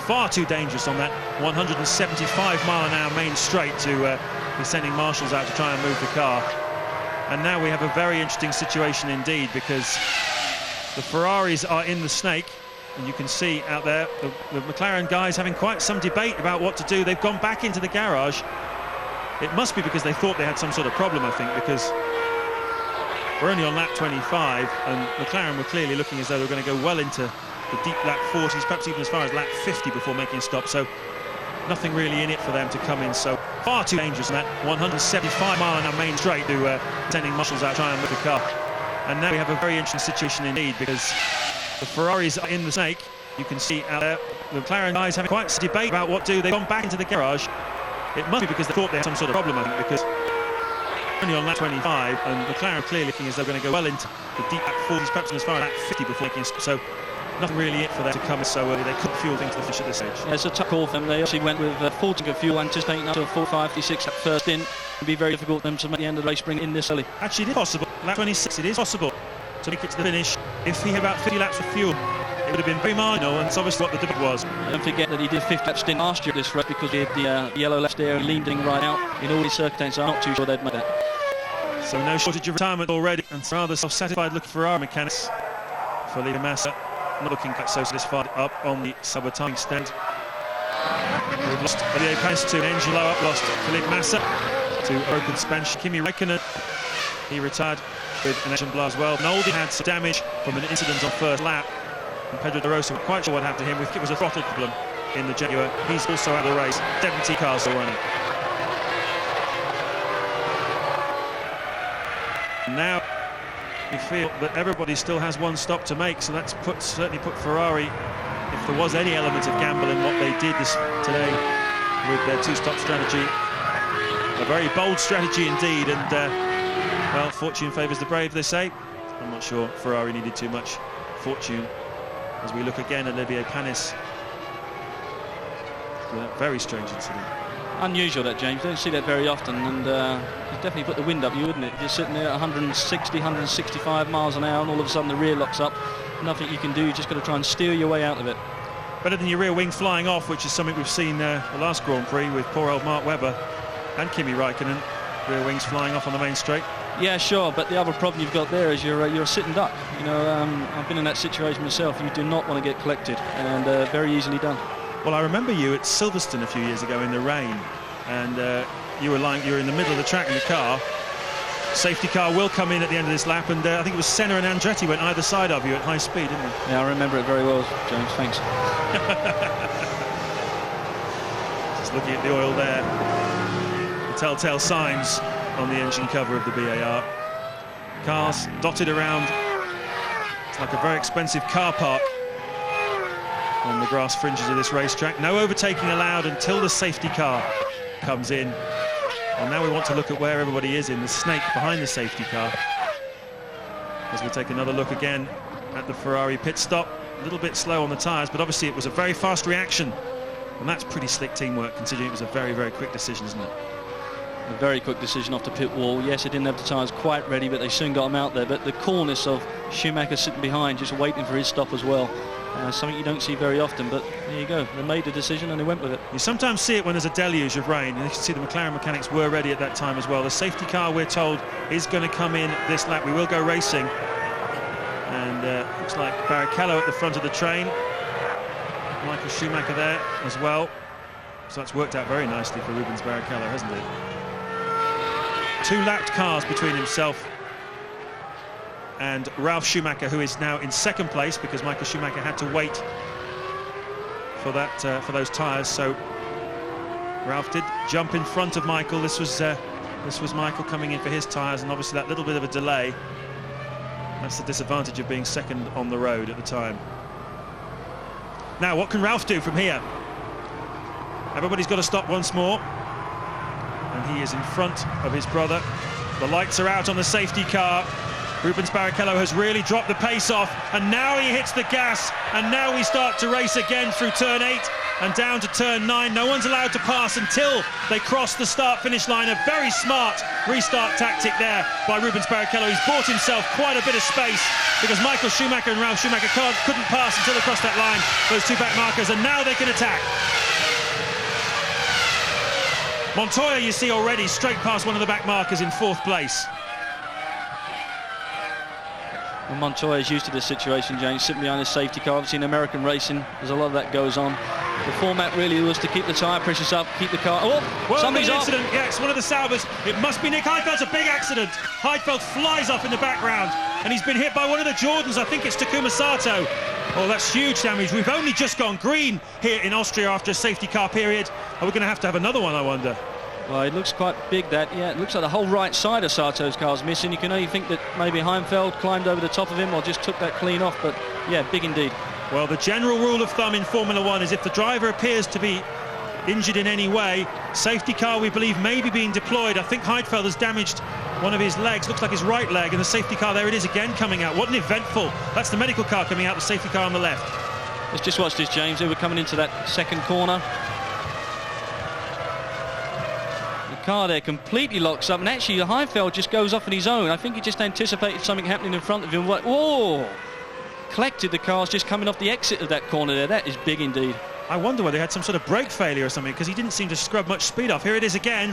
far too dangerous on that 175-mile-an-hour main straight to be sending marshals out to try and move the car. And now we have a very interesting situation indeed, because the Ferraris are in the snake, and you can see out there the McLaren guys having quite some debate about what to do. They've gone back into the garage. It must be because they thought they had some sort of problem, I think, because we're only on lap 25, and McLaren were clearly looking as though they were going to go well into the deep lap 40s, perhaps even as far as lap 50 before making a stop. So nothing really in it for them to come in. So far too dangerous in that 175-mile-an-hour main straight to sending marshals out to try and move the car. And now we have a very interesting situation indeed, because the Ferraris are in the snake. You can see out there the McLaren guys having quite some debate about what to do. They've gone back into the garage. It must be because they thought they had some sort of problem, I think, because only on lap 25, and McLaren clearly looking as though they're going to go well into the deep lap 40s, perhaps as far as lap 50 before making a stop. So nothing really it for them to come so early. They couldn't fuel things to the finish at this stage. Yeah, it's a tough call for them. They actually went with full tank of fuel, anticipating up to a 4.56 at first in. It would be very difficult for them to make the end of the race bring in this early. Actually, it is possible. Lap 26, it is possible to make it to the finish if he had about 50 laps of fuel. It would have been very marginal, and it's obviously what the debate was. Don't forget that he did 50 lap stint last year at this race, because he had the yellow left there, he leaned in right out in all these circumstances. I'm not too sure they'd make that. So no shortage of retirement already, and rather self-satisfied looking Ferrari mechanics. Felipe Massa not looking quite so satisfied up on the subway timing stand. We've lost Olivier Panis to an engine blow up, lost Felipe Massa to a broken Spanish. Kimi Räikkönen, he retired with an engine blow as well. Noldi had some damage from an incident on first lap. And Pedro de Rosa, not quite sure what happened to him. It was a throttle problem in the Jaguar. He's also out of the race. 70 cars still running. Now we feel that everybody still has one stop to make, so that's certainly put Ferrari, if there was any element of gamble in what they did today with their two-stop strategy, a very bold strategy indeed, and well, fortune favours the brave, they say. I'm not sure Ferrari needed too much fortune as we look again at Olivier Panis with that very strange incident. Unusual, that, James. Don't see that very often, and it definitely put the wind up you, wouldn't it? You're sitting there at 160, 165 miles an hour, and all of a sudden the rear locks up. Nothing you can do, you just got to try and steer your way out of it. Better than your rear wing flying off, which is something we've seen the last Grand Prix with poor old Mark Webber and Kimi Räikkönen, rear wings flying off on the main straight. Yeah, sure, but the other problem you've got there is you're a sitting duck. You know, I've been in that situation myself. You do not want to get collected, and very easily done. Well, I remember you at Silverstone a few years ago in the rain, and you were in the middle of the track in the car. Safety car will come in at the end of this lap, and I think it was Senna and Andretti went either side of you at high speed, didn't they? Yeah, I remember it very well, James. Thanks. Just looking at the oil there, the telltale signs on the engine cover of the BAR. Cars dotted around. It's like a very expensive car park on the grass fringes of this racetrack. No overtaking allowed until the safety car comes in. And now we want to look at where everybody is in the snake behind the safety car, as we take another look again at the Ferrari pit stop. A little bit slow on the tyres, but obviously it was a very fast reaction, and that's pretty slick teamwork considering it was a very, very quick decision, isn't it? A very quick decision off the pit wall. Yes, it didn't have the tyres quite ready, but they soon got them out there. But the coolness of Schumacher sitting behind, just waiting for his stop as well. Something you don't see very often, but there you go. They made the decision and they went with it. You sometimes see it when there's a deluge of rain, and you can see the McLaren mechanics were ready at that time as well. The safety car, we're told, is going to come in this lap. We will go racing, and looks like Barrichello at the front of the train. Michael Schumacher there as well. So that's worked out very nicely for Rubens Barrichello, hasn't it? Two lapped cars between himself and Ralf Schumacher, who is now in second place because Michael Schumacher had to wait for that for those tyres. So Ralf did jump in front of Michael. This was Michael coming in for his tyres, and obviously that little bit of a delay, that's the disadvantage of being second on the road at the time. Now what can Ralf do from here? Everybody's got to stop once more, and he is in front of his brother. The lights are out on the safety car. Rubens Barrichello has really dropped the pace off, and now he hits the gas, and now we start to race again through turn 8. and down to turn 9. No one's allowed to pass until they cross the start-finish line. A very smart restart tactic there by Rubens Barrichello. He's bought himself quite a bit of space because Michael Schumacher and Ralf Schumacher couldn't pass until they crossed that line, those two back markers, and now they can attack. Montoya, you see already, straight past one of the back markers in 4th place. Well, Montoya is used to this situation, James, sitting behind his safety car. Obviously in American racing, there's a lot of that goes on. The format really was to keep the tyre pressures up, keep the car... Oh, well, somebody's off. Incident. Yes, one of the Saubers. It must be Nick Heidfeld's a big accident. Heidfeld flies off in the background, and he's been hit by one of the Jordans. I think it's Takuma Sato. Oh, that's huge damage. We've only just gone green here in Austria after a safety car period. Are we going to have another one, I wonder? Well, it looks quite big, that. Yeah, it looks like the whole right side of Sato's car's missing. You can only think that maybe Heidfeld climbed over the top of him or just took that clean off, but yeah, big indeed. Well, the general rule of thumb in Formula 1 is if the driver appears to be injured in any way, safety car, we believe, may be being deployed. I think Heidfeld has damaged one of his legs, looks like his right leg, and the safety car, there it is again coming out. What an eventful. That's the medical car coming out, the safety car on the left. Let's just watch this, James. They were coming into that second corner. Car there completely locks up, and actually Heidfeld just goes off on his own. I think he just anticipated something happening in front of him. Like, whoa! Collected the cars just coming off the exit of that corner there. That is big indeed. I wonder whether they had some sort of brake failure or something, because he didn't seem to scrub much speed off. Here it is again.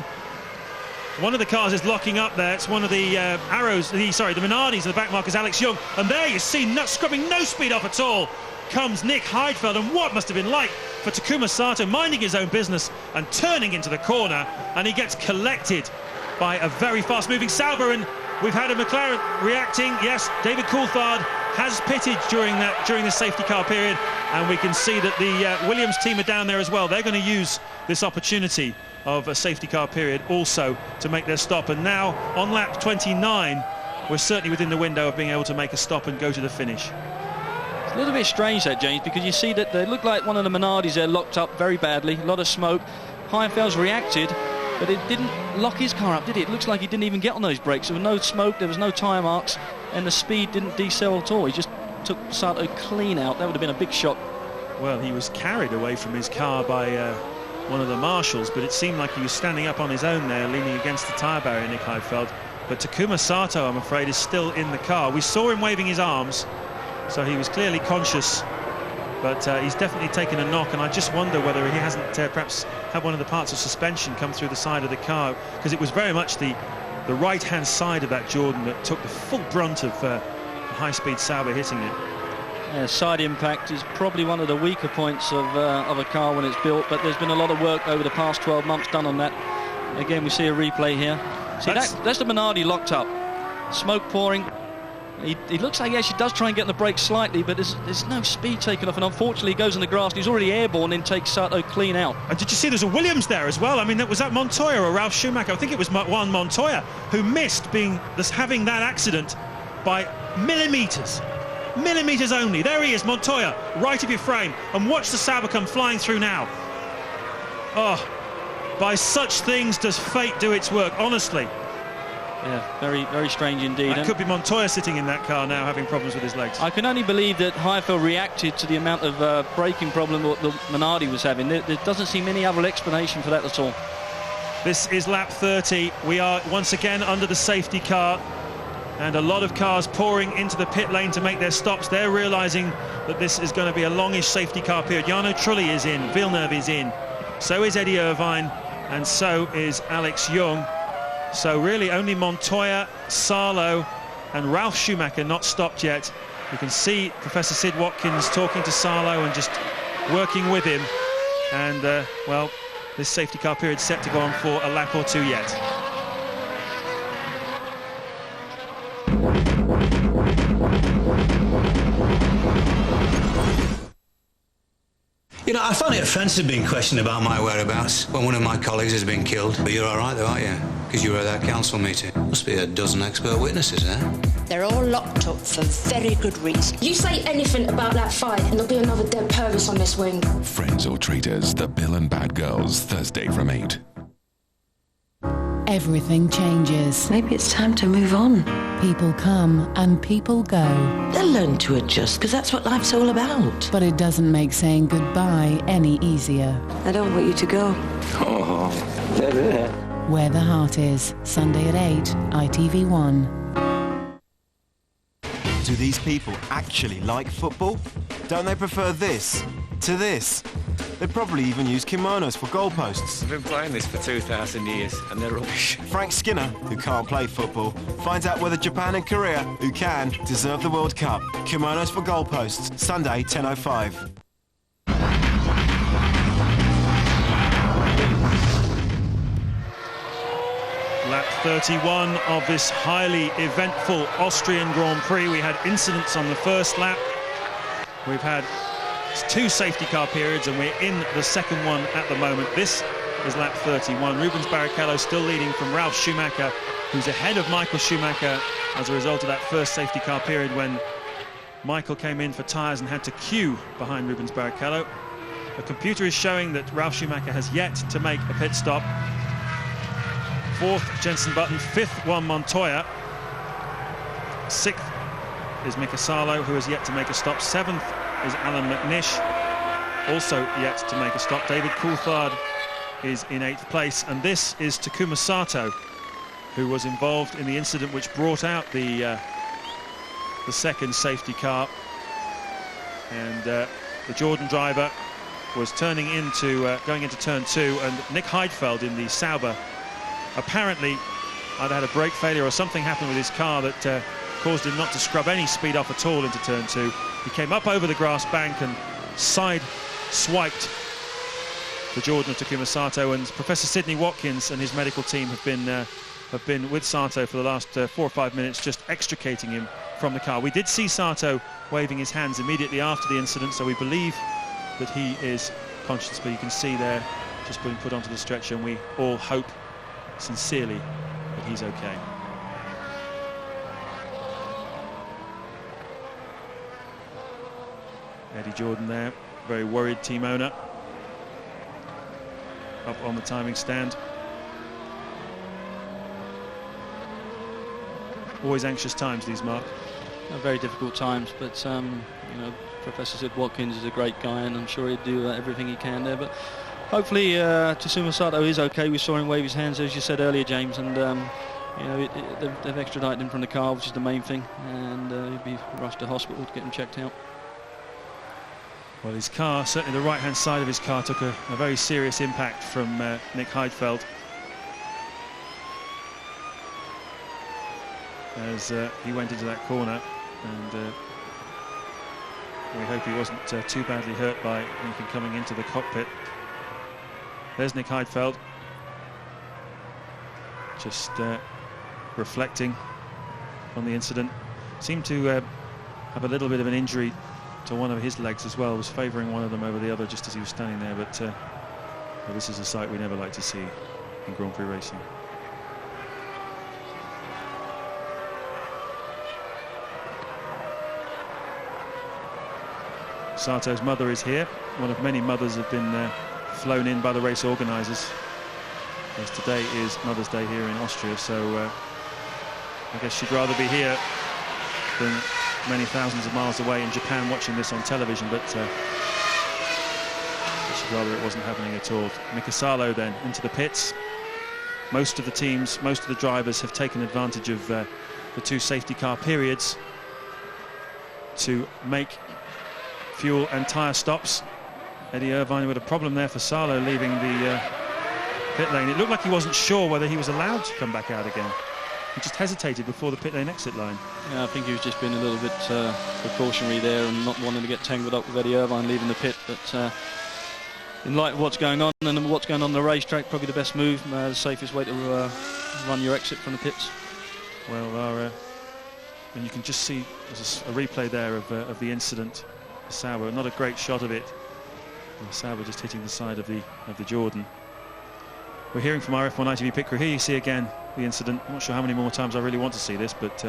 One of the cars is locking up there. It's one of the the Minardis, the back markers, Alex Young. And there you see, scrubbing no speed off at all, comes Nick Heidfeld, and what must have been like for Takuma Sato, minding his own business and turning into the corner, and he gets collected by a very fast-moving Sauber. And we've had a McLaren reacting. Yes, David Coulthard has pitted during the safety car period, and we can see that the Williams team are down there as well. They're going to use this opportunity of a safety car period also to make their stop. And now on lap 29, we're certainly within the window of being able to make a stop and go to the finish. A little bit strange that, James, because you see that they look like one of the Minardis there locked up very badly, a lot of smoke. Heidfeld's reacted, but it didn't lock his car up, did it? It looks like he didn't even get on those brakes. There was no smoke, there was no tyre marks, and the speed didn't decel at all. He just took Sato clean out. That would have been a big shock. Well, he was carried away from his car by one of the marshals, but it seemed like he was standing up on his own there, leaning against the tyre barrier, Nick Heidfeld. But Takuma Sato, I'm afraid, is still in the car. We saw him waving his arms, so he was clearly conscious, but he's definitely taken a knock, and I just wonder whether he hasn't perhaps had one of the parts of suspension come through the side of the car, because it was very much the right-hand side of that Jordan that took the full brunt of the high-speed Sauber hitting it. Yeah, side impact is probably one of the weaker points of a car when it's built, but there's been a lot of work over the past 12 months done on that. Again, we see a replay here. See, that's the Minardi locked up. Smoke pouring. He looks like he actually does try and get on the brakes slightly, but there's no speed taken off, and unfortunately he goes in the grass, and he's already airborne and takes Sato clean out. And did you see there's a Williams there as well? I mean, was that Montoya or Ralf Schumacher? I think it was Juan Montoya who missed having that accident by millimetres only. There he is, Montoya, right of your frame, and watch the Sauber come flying through now. Oh, by such things does fate do its work, honestly. Yeah, very, very strange indeed. It could be Montoya sitting in that car now having problems with his legs. I can only believe that Heidfeld reacted to the amount of braking problem that the Minardi was having. There doesn't seem any other explanation for that at all. This is lap 30. We are once again under the safety car, and a lot of cars pouring into the pit lane to make their stops. They're realising that this is going to be a longish safety car period. Jarno Trulli is in, Villeneuve is in, so is Eddie Irvine, and so is Alex Young. So really only Montoya, Salo and Ralf Schumacher not stopped yet. You can see Professor Sid Watkins talking to Salo and just working with him. And, well, this safety car period set to go on for a lap or two yet. You know, I find it offensive being questioned about my whereabouts when one of my colleagues has been killed. But you're all right, though, aren't you? Because you were at that council meeting. Must be a dozen expert witnesses there. They're all locked up for very good reason. You say anything about that fight and there'll be another dead Purvis on this wing. Friends or Traitors, The Bill and Bad Girls, Thursday from 8. everything changes. Maybe it's time to move on. People come and people go. They'll learn to adjust, because that's what life's all about. But it doesn't make saying goodbye any easier. I don't want you to go. Where the Heart Is, Sunday at 8, ITV1. Do these people actually like football? Don't they prefer this to this? They probably even use kimonos for goalposts. I've been playing this for 2,000 years and they're rubbish. Frank Skinner, who can't play football, finds out whether Japan and Korea, who can, deserve the World Cup. Kimonos for goalposts, Sunday, 10:05. Lap 31 of this highly eventful Austrian Grand Prix. We had incidents on the first lap. We've had 2 safety car periods and we're in the second one at the moment. This is lap 31. Rubens Barrichello still leading from Ralf Schumacher, who's ahead of Michael Schumacher as a result of that first safety car period when Michael came in for tyres and had to queue behind Rubens Barrichello. The computer is showing that Ralf Schumacher has yet to make a pit stop. 4th, Jenson Button. 5th, Juan Montoya. 6th is Mika Salo, who has yet to make a stop. 7th is Alan McNish, also yet to make a stop. David Coulthard is in 8th place. And this is Takuma Sato, who was involved in the incident which brought out the second safety car. And the Jordan driver was going into turn 2, and Nick Heidfeld in the Sauber apparently either had a brake failure or something happened with his car that caused him not to scrub any speed up at all into turn 2. He came up over the grass bank and side-swiped the Jordan of Takuma Sato, and Professor Sidney Watkins and his medical team have been with Sato for the last 4 or 5 minutes, just extricating him from the car. We did see Sato waving his hands immediately after the incident, so we believe that he is conscious, but you can see there just being put onto the stretcher, and we all hope sincerely that he's okay. Eddie Jordan there, very worried team owner, up on the timing stand. Always anxious times, these, Mark. Very difficult times, but you know, Professor Sid Watkins is a great guy, and I'm sure he'd do everything he can there. But hopefully, Takuma Sato is okay. We saw him wave his hands, as you said earlier, James, and you know, they've extradited him from the car, which is the main thing, and he'll be rushed to hospital to get him checked out. Well, his car, certainly the right-hand side of his car, took a very serious impact from Nick Heidfeld as he went into that corner, and we hope he wasn't too badly hurt by anything coming into the cockpit. There's Nick Heidfeld, just reflecting on the incident. Seemed to have a little bit of an injury to one of his legs as well, was favouring one of them over the other just as he was standing there, but well, this is a sight we never like to see in Grand Prix racing. Sato's mother is here. One of many mothers have been flown in by the race organisers, as today is Mother's Day here in Austria, so I guess she'd rather be here than many thousands of miles away in Japan watching this on television, but she'd rather it wasn't happening at all. Mika Salo then into the pits. Most of the teams, most of the drivers have taken advantage of the 2 safety car periods to make fuel and tyre stops. Eddie Irvine with a problem there for Salo leaving the pit lane. It looked like he wasn't sure whether he was allowed to come back out again. He just hesitated before the pit lane exit line. Yeah, I think he was just being a little bit precautionary there and not wanting to get tangled up with Eddie Irvine leaving the pit. But in light of what's going on and what's going on the racetrack, probably the best move, the safest way to run your exit from the pits. Well, and you can just see there's a replay there of the incident. Sauber, not a great shot of it. Sauber just hitting the side of the Jordan. We're hearing from our F1 ITV pit crew. Here you see again the incident. I'm not sure how many more times I really want to see this, but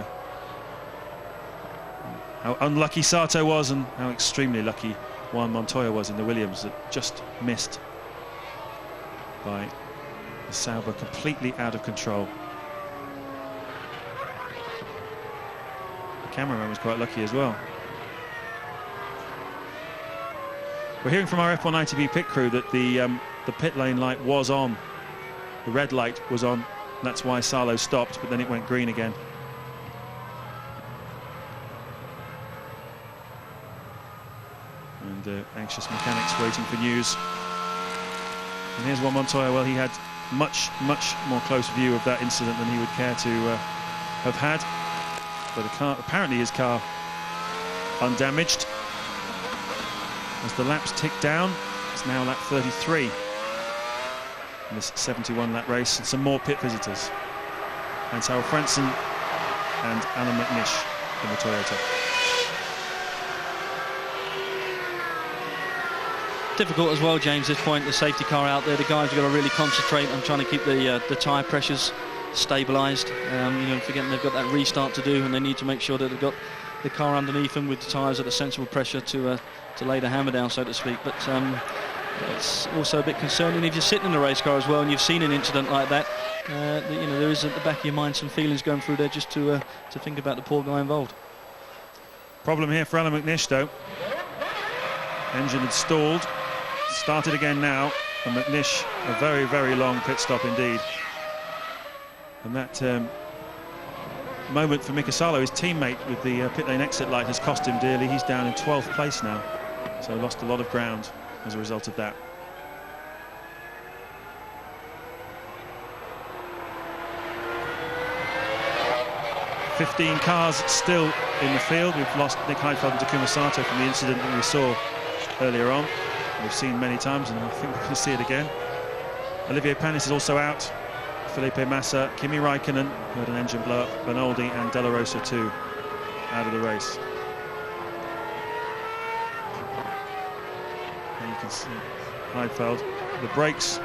how unlucky Sato was and how extremely lucky Juan Montoya was in the Williams that just missed by Sauber completely out of control. The cameraman was quite lucky as well. We're hearing from our F1 ITV pit crew that the pit lane light was on. The red light was on. That's why Salo stopped, but then it went green again. And anxious mechanics waiting for news. And here's Juan Montoya. Well, he had much more close view of that incident than he would care to have had. But apparently his car undamaged. As the laps tick down, it's now lap 33 in this 71 lap race, and some more pit visitors. And Harold Franson and Alan McNish in the Toyota. Difficult as well, James, this point, the safety car out there. The guys have got to really concentrate on trying to keep the tyre pressures stabilised. Forgetting they've got that restart to do, and they need to make sure that they've got the car underneath them with the tyres at a sensible pressure to lay the hammer down, so to speak. But it's also a bit concerning if you're sitting in a race car as well and you've seen an incident like that. There is at the back of your mind some feelings going through there just to think about the poor guy involved. Problem here for Alan McNish, though. Engine had stalled. Started again now, and McNish a very long pit stop indeed. And that moment for Mika Salo, his teammate with the pit lane exit light, has cost him dearly. He's down in 12th place now, so lost a lot of ground as a result of that. "15 cars still in the field." We've lost Nick Heidfeld and Takuma Sato from the incident that we saw earlier on. We've seen many times, and I think we're going to see it again. Olivier Panis is also out. Felipe Massa, Kimi Raikkonen, who had an engine blow up, Bernoldi and De La Rosa too, out of the race. And you can see Heidfeld, the brakes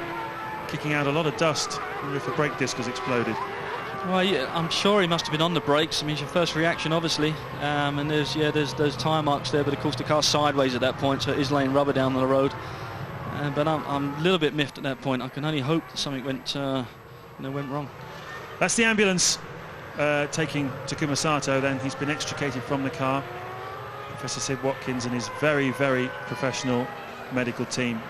kicking out a lot of dust. I wonder if the brake disc has exploded. Well, yeah, I'm sure he must have been on the brakes. I mean, it's your first reaction, obviously, and there's tyre marks there, but of course the car's sideways at that point, so it is laying rubber down the road. But I'm a little bit miffed at that point. I can only hope that something went wrong. That's the ambulance taking Takuma Sato. Then he's been extricated from the car. Professor Sid Watkins and his very professional medical team,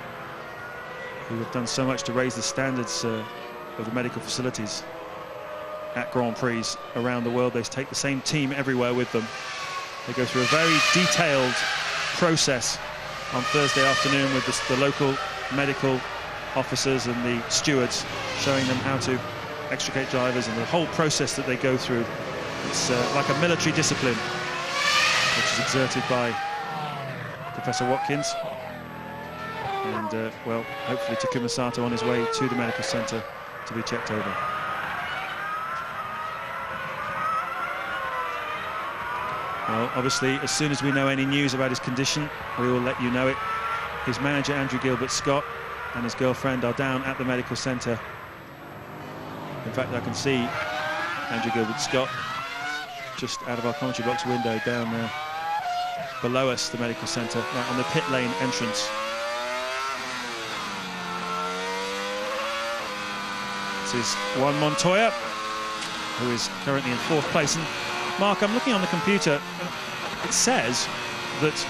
who have done so much to raise the standards of the medical facilities at Grand Prix around the world. They take the same team everywhere with them. They go through a very detailed process on Thursday afternoon with the local medical officers and the stewards, showing them how to extricate drivers and the whole process that they go through. It's like a military discipline, which is exerted by Professor Watkins. And, well, hopefully Takuma Sato on his way to the medical centre to be checked over. Well, obviously, as soon as we know any news about his condition, we will let you know it. His manager, Andrew Gilbert-Scott, and his girlfriend are down at the medical centre. In fact, I can see Andrew Gilbert-Scott just out of our commentary box window down there below us, the medical centre, right on the pit lane entrance. This is Juan Montoya, who is currently in 4th place. And Mark, I'm looking on the computer. It says that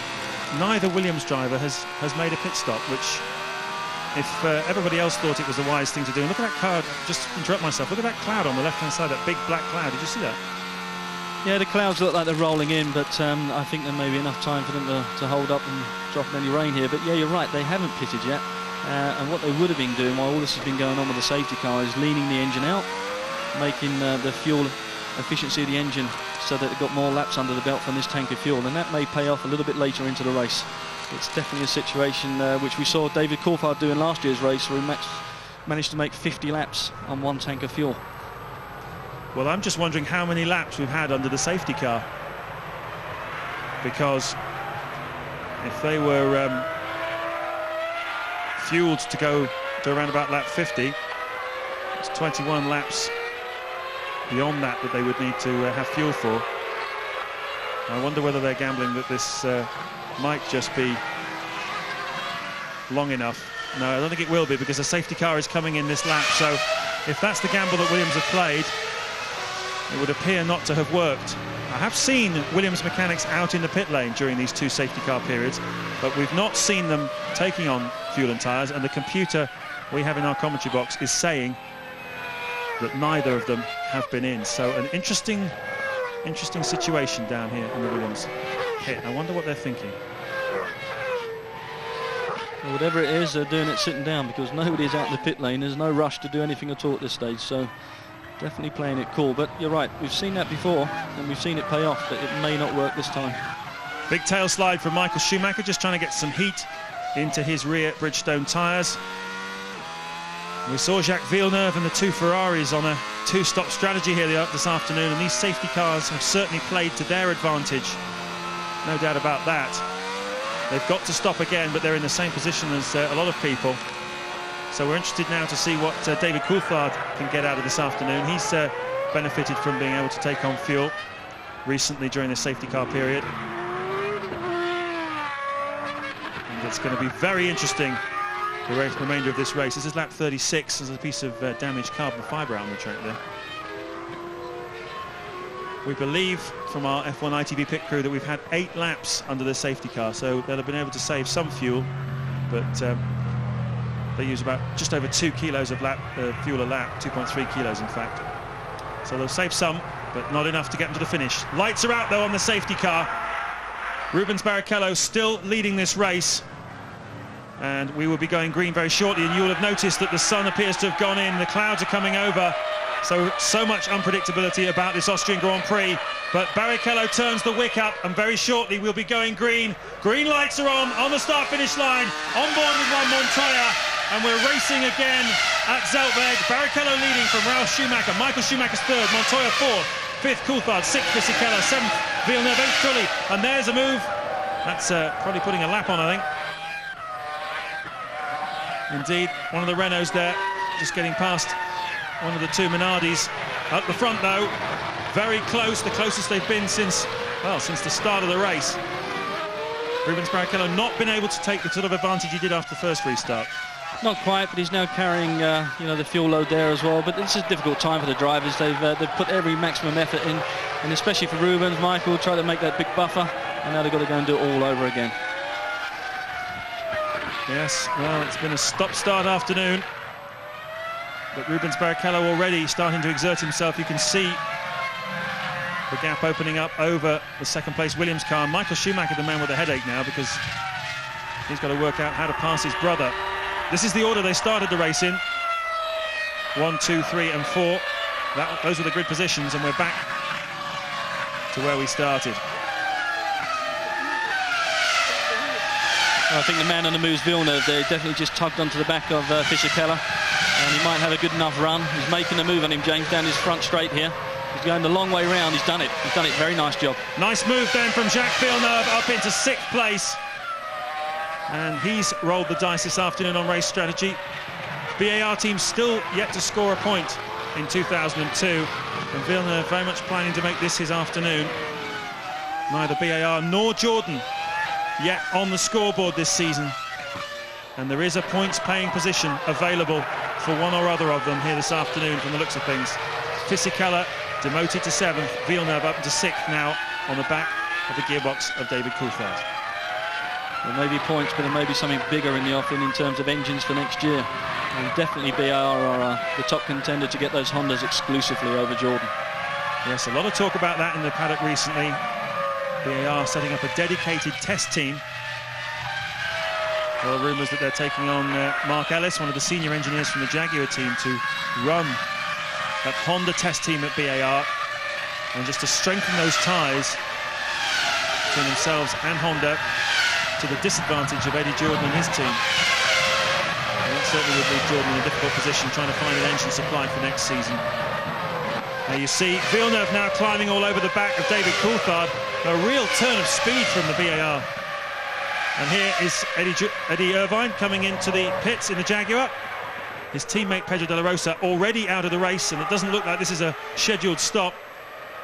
neither Williams driver has made a pit stop, which, if everybody else thought it was the wise thing to do. And look at that cloud, just interrupt myself, look at that cloud on the left-hand side, that big black cloud. Did you see that? Yeah, the clouds look like they're rolling in, but I think there may be enough time for them to hold up and drop any rain here. But yeah, you're right, they haven't pitted yet. And what they would have been doing while all this has been going on with the safety car is leaning the engine out, making the fuel efficiency of the engine so that it got more laps under the belt from this tank of fuel, and that may pay off a little bit later into the race. It's definitely a situation which we saw David Coulthard do in last year's race, where he managed to make 50 laps on one tank of fuel. Well, I'm just wondering how many laps we've had under the safety car, because if they were fueled to go to around about lap 50, it's 21 laps beyond that they would need to have fuel for. I wonder whether they're gambling that this might just be long enough No, I don't think it will be, because a safety car is coming in this lap. So if that's the gamble that Williams have played, it would appear not to have worked. I have seen Williams mechanics out in the pit lane during these two safety car periods, but we've not seen them taking on fuel and tyres, and the computer we have in our commentary box is saying that neither of them have been in. So an interesting situation down here in the Williams pit. I wonder what they're thinking. Well, whatever it is, they're doing it sitting down, because nobody's out in the pit lane. There's no rush to do anything at all at this stage, so definitely playing it cool. But you're right, we've seen that before and we've seen it pay off, but it may not work this time. Big tail slide from Michael Schumacher, just trying to get some heat into his rear Bridgestone tyres. We saw Jacques Villeneuve and the two Ferraris on a two-stop strategy here this afternoon, and these safety cars have certainly played to their advantage. No doubt about that. They've got to stop again, but they're in the same position as a lot of people. So we're interested now to see what David Coulthard can get out of this afternoon. He's benefited from being able to take on fuel recently during the safety car period. And it's going to be very interesting, the remainder of this race. This is lap 36. There's a piece of damaged carbon fibre out on the track there. We believe from our F1 ITV pit crew that we've had 8 laps under the safety car, so they'll have been able to save some fuel, but they use about just over 2 kilos of fuel a lap, 2.3 kilos in fact. So they'll save some, but not enough to get them to the finish. Lights are out though on the safety car. Rubens Barrichello still leading this race, and we will be going green very shortly, and you'll have noticed that the sun appears to have gone in. The clouds are coming over. So much unpredictability about this Austrian Grand Prix, but Barrichello turns the wick up, and very shortly we'll be going green. Green lights are on the start-finish line, on board with Juan Montoya, and we're racing again at Zeltweg. Barrichello leading from Ralf Schumacher, Michael Schumacher's third, Montoya fourth, fifth Coulthard, sixth Fisichella, seventh Villeneuve, eighth Trulli, and there's a move. That's probably putting a lap on, I think. Indeed, one of the Renaults there, just getting past one of the two Minardis. At the front though, very close, the closest they've been since the start of the race. Rubens Barrichello not been able to take the sort of advantage he did after the first restart. Not quite, but he's now carrying the fuel load there as well. But it's a difficult time for the drivers. They've put every maximum effort in, and especially for Rubens, Michael tried to make that big buffer, and now they've got to go and do it all over again. Yes, well, it's been a stop-start afternoon, but Rubens Barrichello already starting to exert himself. You can see the gap opening up over the second-place Williams car. Michael Schumacher, the man with the headache now, because he's got to work out how to pass his brother. This is the order they started the race in. 1, 2, 3 and 4. Those were the grid positions, and we're back to where we started. I think the man on the move is Villeneuve there. He definitely just tugged onto the back of Fisichella, and he might have a good enough run. He's making a move on him, James, down his front straight here. He's going the long way round. He's done it. Very nice job. Nice move then from Jacques Villeneuve up into 6th place. And he's rolled the dice this afternoon on race strategy. BAR team still yet to score a point in 2002. And Villeneuve very much planning to make this his afternoon. Neither BAR nor Jordan yet on the scoreboard this season. And there is a points-paying position available for one or other of them here this afternoon from the looks of things. Fisichella demoted to 7th, Villeneuve up to 6th now on the back of the gearbox of David Coulthard. There may be points, but there may be something bigger in the offing in terms of engines for next year. And definitely BAR are the top contender to get those Hondas exclusively over Jordan. Yes, a lot of talk about that in the paddock recently. BAR setting up a dedicated test team. There are rumours that they're taking on Mark Ellis, one of the senior engineers from the Jaguar team, to run that Honda test team at BAR, and just to strengthen those ties between themselves and Honda, to the disadvantage of Eddie Jordan and his team. And that certainly would leave Jordan in a difficult position trying to find an engine supply for next season. Now you see Villeneuve now climbing all over the back of David Coulthard. A real turn of speed from the BAR. And here is Eddie Irvine coming into the pits in the Jaguar. His teammate Pedro de la Rosa already out of the race, and it doesn't look like this is a scheduled stop.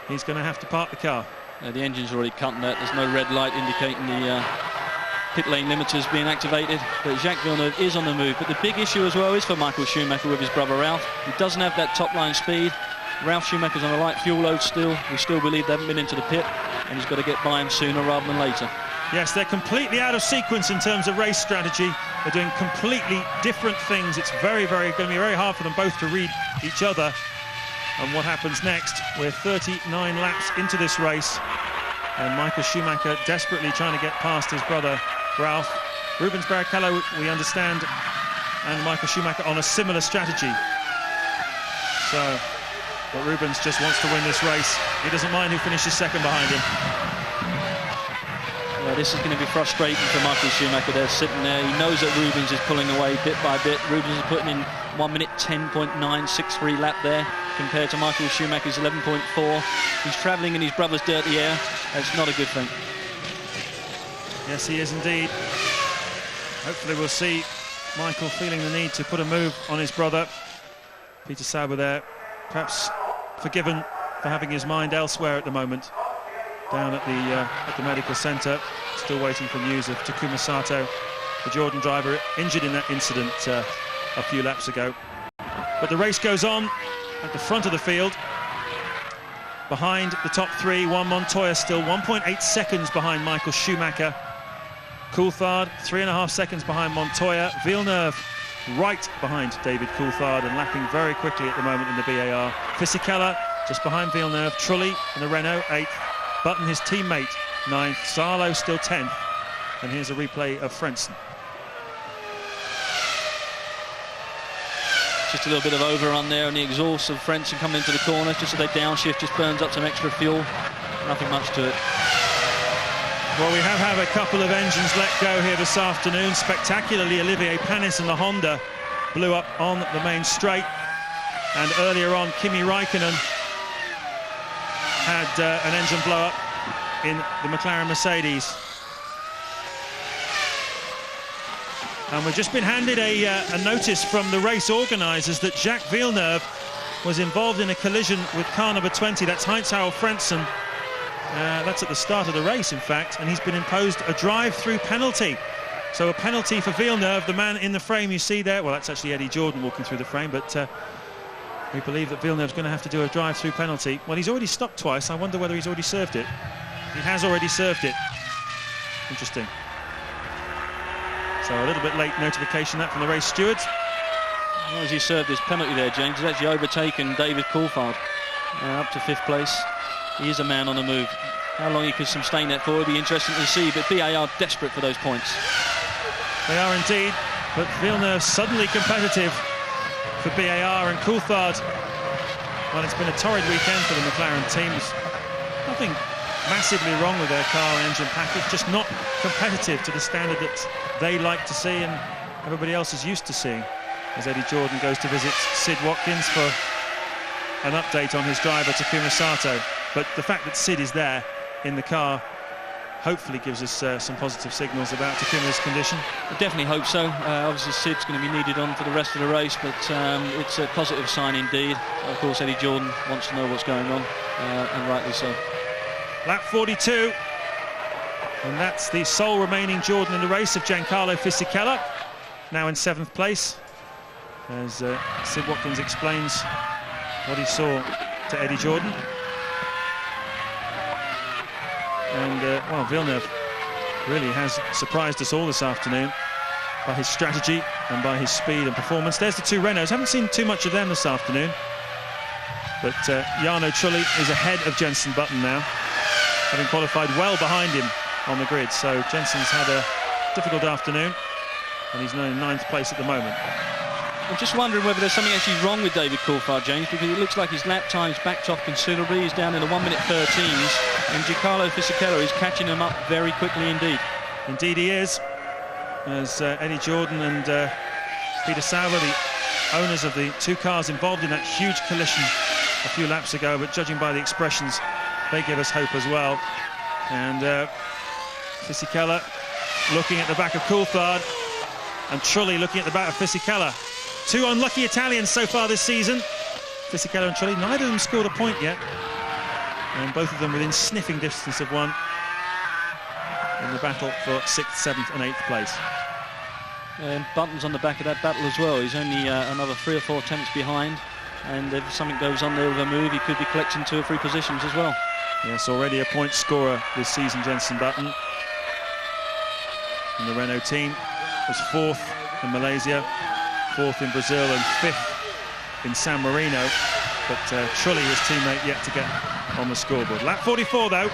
He's going to have to park the car. The engine's already cut that. There's no red light indicating pit lane limiters being activated, but Jacques Villeneuve is on the move. But the big issue as well is for Michael Schumacher with his brother Ralph. He doesn't have that top line speed. Ralph Schumacher's on a light fuel load still. We still believe they haven't been into the pit, and he's got to get by him sooner rather than later. Yes, they're completely out of sequence in terms of race strategy. They're doing completely different things. It's going to be very hard for them both to read each other. And what happens next? We're 39 laps into this race, and Michael Schumacher desperately trying to get past his brother Ralph. Rubens Barrichello, we understand, and Michael Schumacher on a similar strategy. But Rubens just wants to win this race. He doesn't mind who finishes second behind him. Yeah, this is going to be frustrating for Michael Schumacher. They're sitting there. He knows that Rubens is pulling away bit by bit. Rubens is putting in 1 minute 10.963 lap there compared to Michael Schumacher's 11.4. He's travelling in his brother's dirty air. That's not a good thing. Yes, he is indeed. Hopefully we'll see Michael feeling the need to put a move on his brother. Peter Sauber there, perhaps forgiven for having his mind elsewhere at the moment. Down at the medical centre, still waiting for news of Takuma Sato, the Jordan driver, injured in that incident a few laps ago. But the race goes on at the front of the field. Behind the top three, Juan Montoya still 1.8 seconds behind Michael Schumacher. Coulthard 3.5 seconds behind Montoya. Villeneuve right behind David Coulthard and lapping very quickly at the moment in the BAR. Fisichella just behind Villeneuve. Trulli in the Renault 8th. Button, his teammate, 9th. Sarlo still 10th. And here's a replay of Frentzen. Just a little bit of overrun there on the exhaust of Frentzen coming into the corner. Just so they downshift, just burns up some extra fuel. Nothing much to it. Well, we have had a couple of engines let go here this afternoon. Spectacularly, Olivier Panis and the Honda blew up on the main straight. And earlier on, Kimi Raikkonen had an engine blow up in the McLaren Mercedes. And we've just been handed a notice from the race organisers that Jacques Villeneuve was involved in a collision with car number 20. That's Heinz-Harald Frentzen. That's at the start of the race, in fact, and he's been imposed a drive-through penalty. So a penalty for Villeneuve, the man in the frame you see there. Well, that's actually Eddie Jordan walking through the frame, but we believe that Villeneuve's going to have to do a drive-through penalty. Well, he's already stopped twice. I wonder whether he's already served it. He has already served it. Interesting. So a little bit late notification that from the race stewards. Well, as he served his penalty there, James, he's actually overtaken David Coulthard up to 5th place. He is a man on the move. How long he can sustain that for will be interesting to see, but BAR desperate for those points. They are indeed, but Villeneuve suddenly competitive for BAR and Coulthard. Well, it's been a torrid weekend for the McLaren team. There's nothing massively wrong with their car and engine package, just not competitive to the standard that they like to see and everybody else is used to seeing. As Eddie Jordan goes to visit Sid Watkins for an update on his driver Takuma Sato. But the fact that Sid is there in the car hopefully gives us some positive signals about Takuma's condition. I definitely hope so. Obviously Sid's going to be needed on for the rest of the race, but it's a positive sign indeed. Of course Eddie Jordan wants to know what's going on, and rightly so. Lap 42, and that's the sole remaining Jordan in the race of Giancarlo Fisichella, now in 7th place, as Sid Watkins explains what he saw to Eddie Jordan. And, well, Villeneuve really has surprised us all this afternoon by his strategy and by his speed and performance. There's the two Renaults. Haven't seen too much of them this afternoon. But Jarno Trulli is ahead of Jenson Button now, having qualified well behind him on the grid. So Jenson's had a difficult afternoon, and he's now in 9th place at the moment. I'm just wondering whether there's something actually wrong with David Coulthard, James, because it looks like his lap time's backed off considerably. He's down in the 1 minute 13s, and Giancarlo Fisichella is catching him up very quickly indeed. Indeed he is, as Eddie Jordan and Peter Sauber, the owners of the two cars involved in that huge collision a few laps ago, but judging by the expressions, they give us hope as well. And Fisichella looking at the back of Coulthard, and Trulli looking at the back of Fisichella. Two unlucky Italians so far this season. Fisichella and Trulli, neither of them scored a point yet. And both of them within sniffing distance of one. in the battle for 6th, 7th and 8th place. And Button's on the back of that battle as well. He's only another 3 or 4 attempts behind, and if something goes on there with a move, he could be collecting 2 or 3 positions as well. Yes, already a point scorer this season, Jenson Button. And the Renault team was 4th in Malaysia, 4th in Brazil and 5th in San Marino. But Trulli, his teammate, yet to get on the scoreboard. Lap 44 though.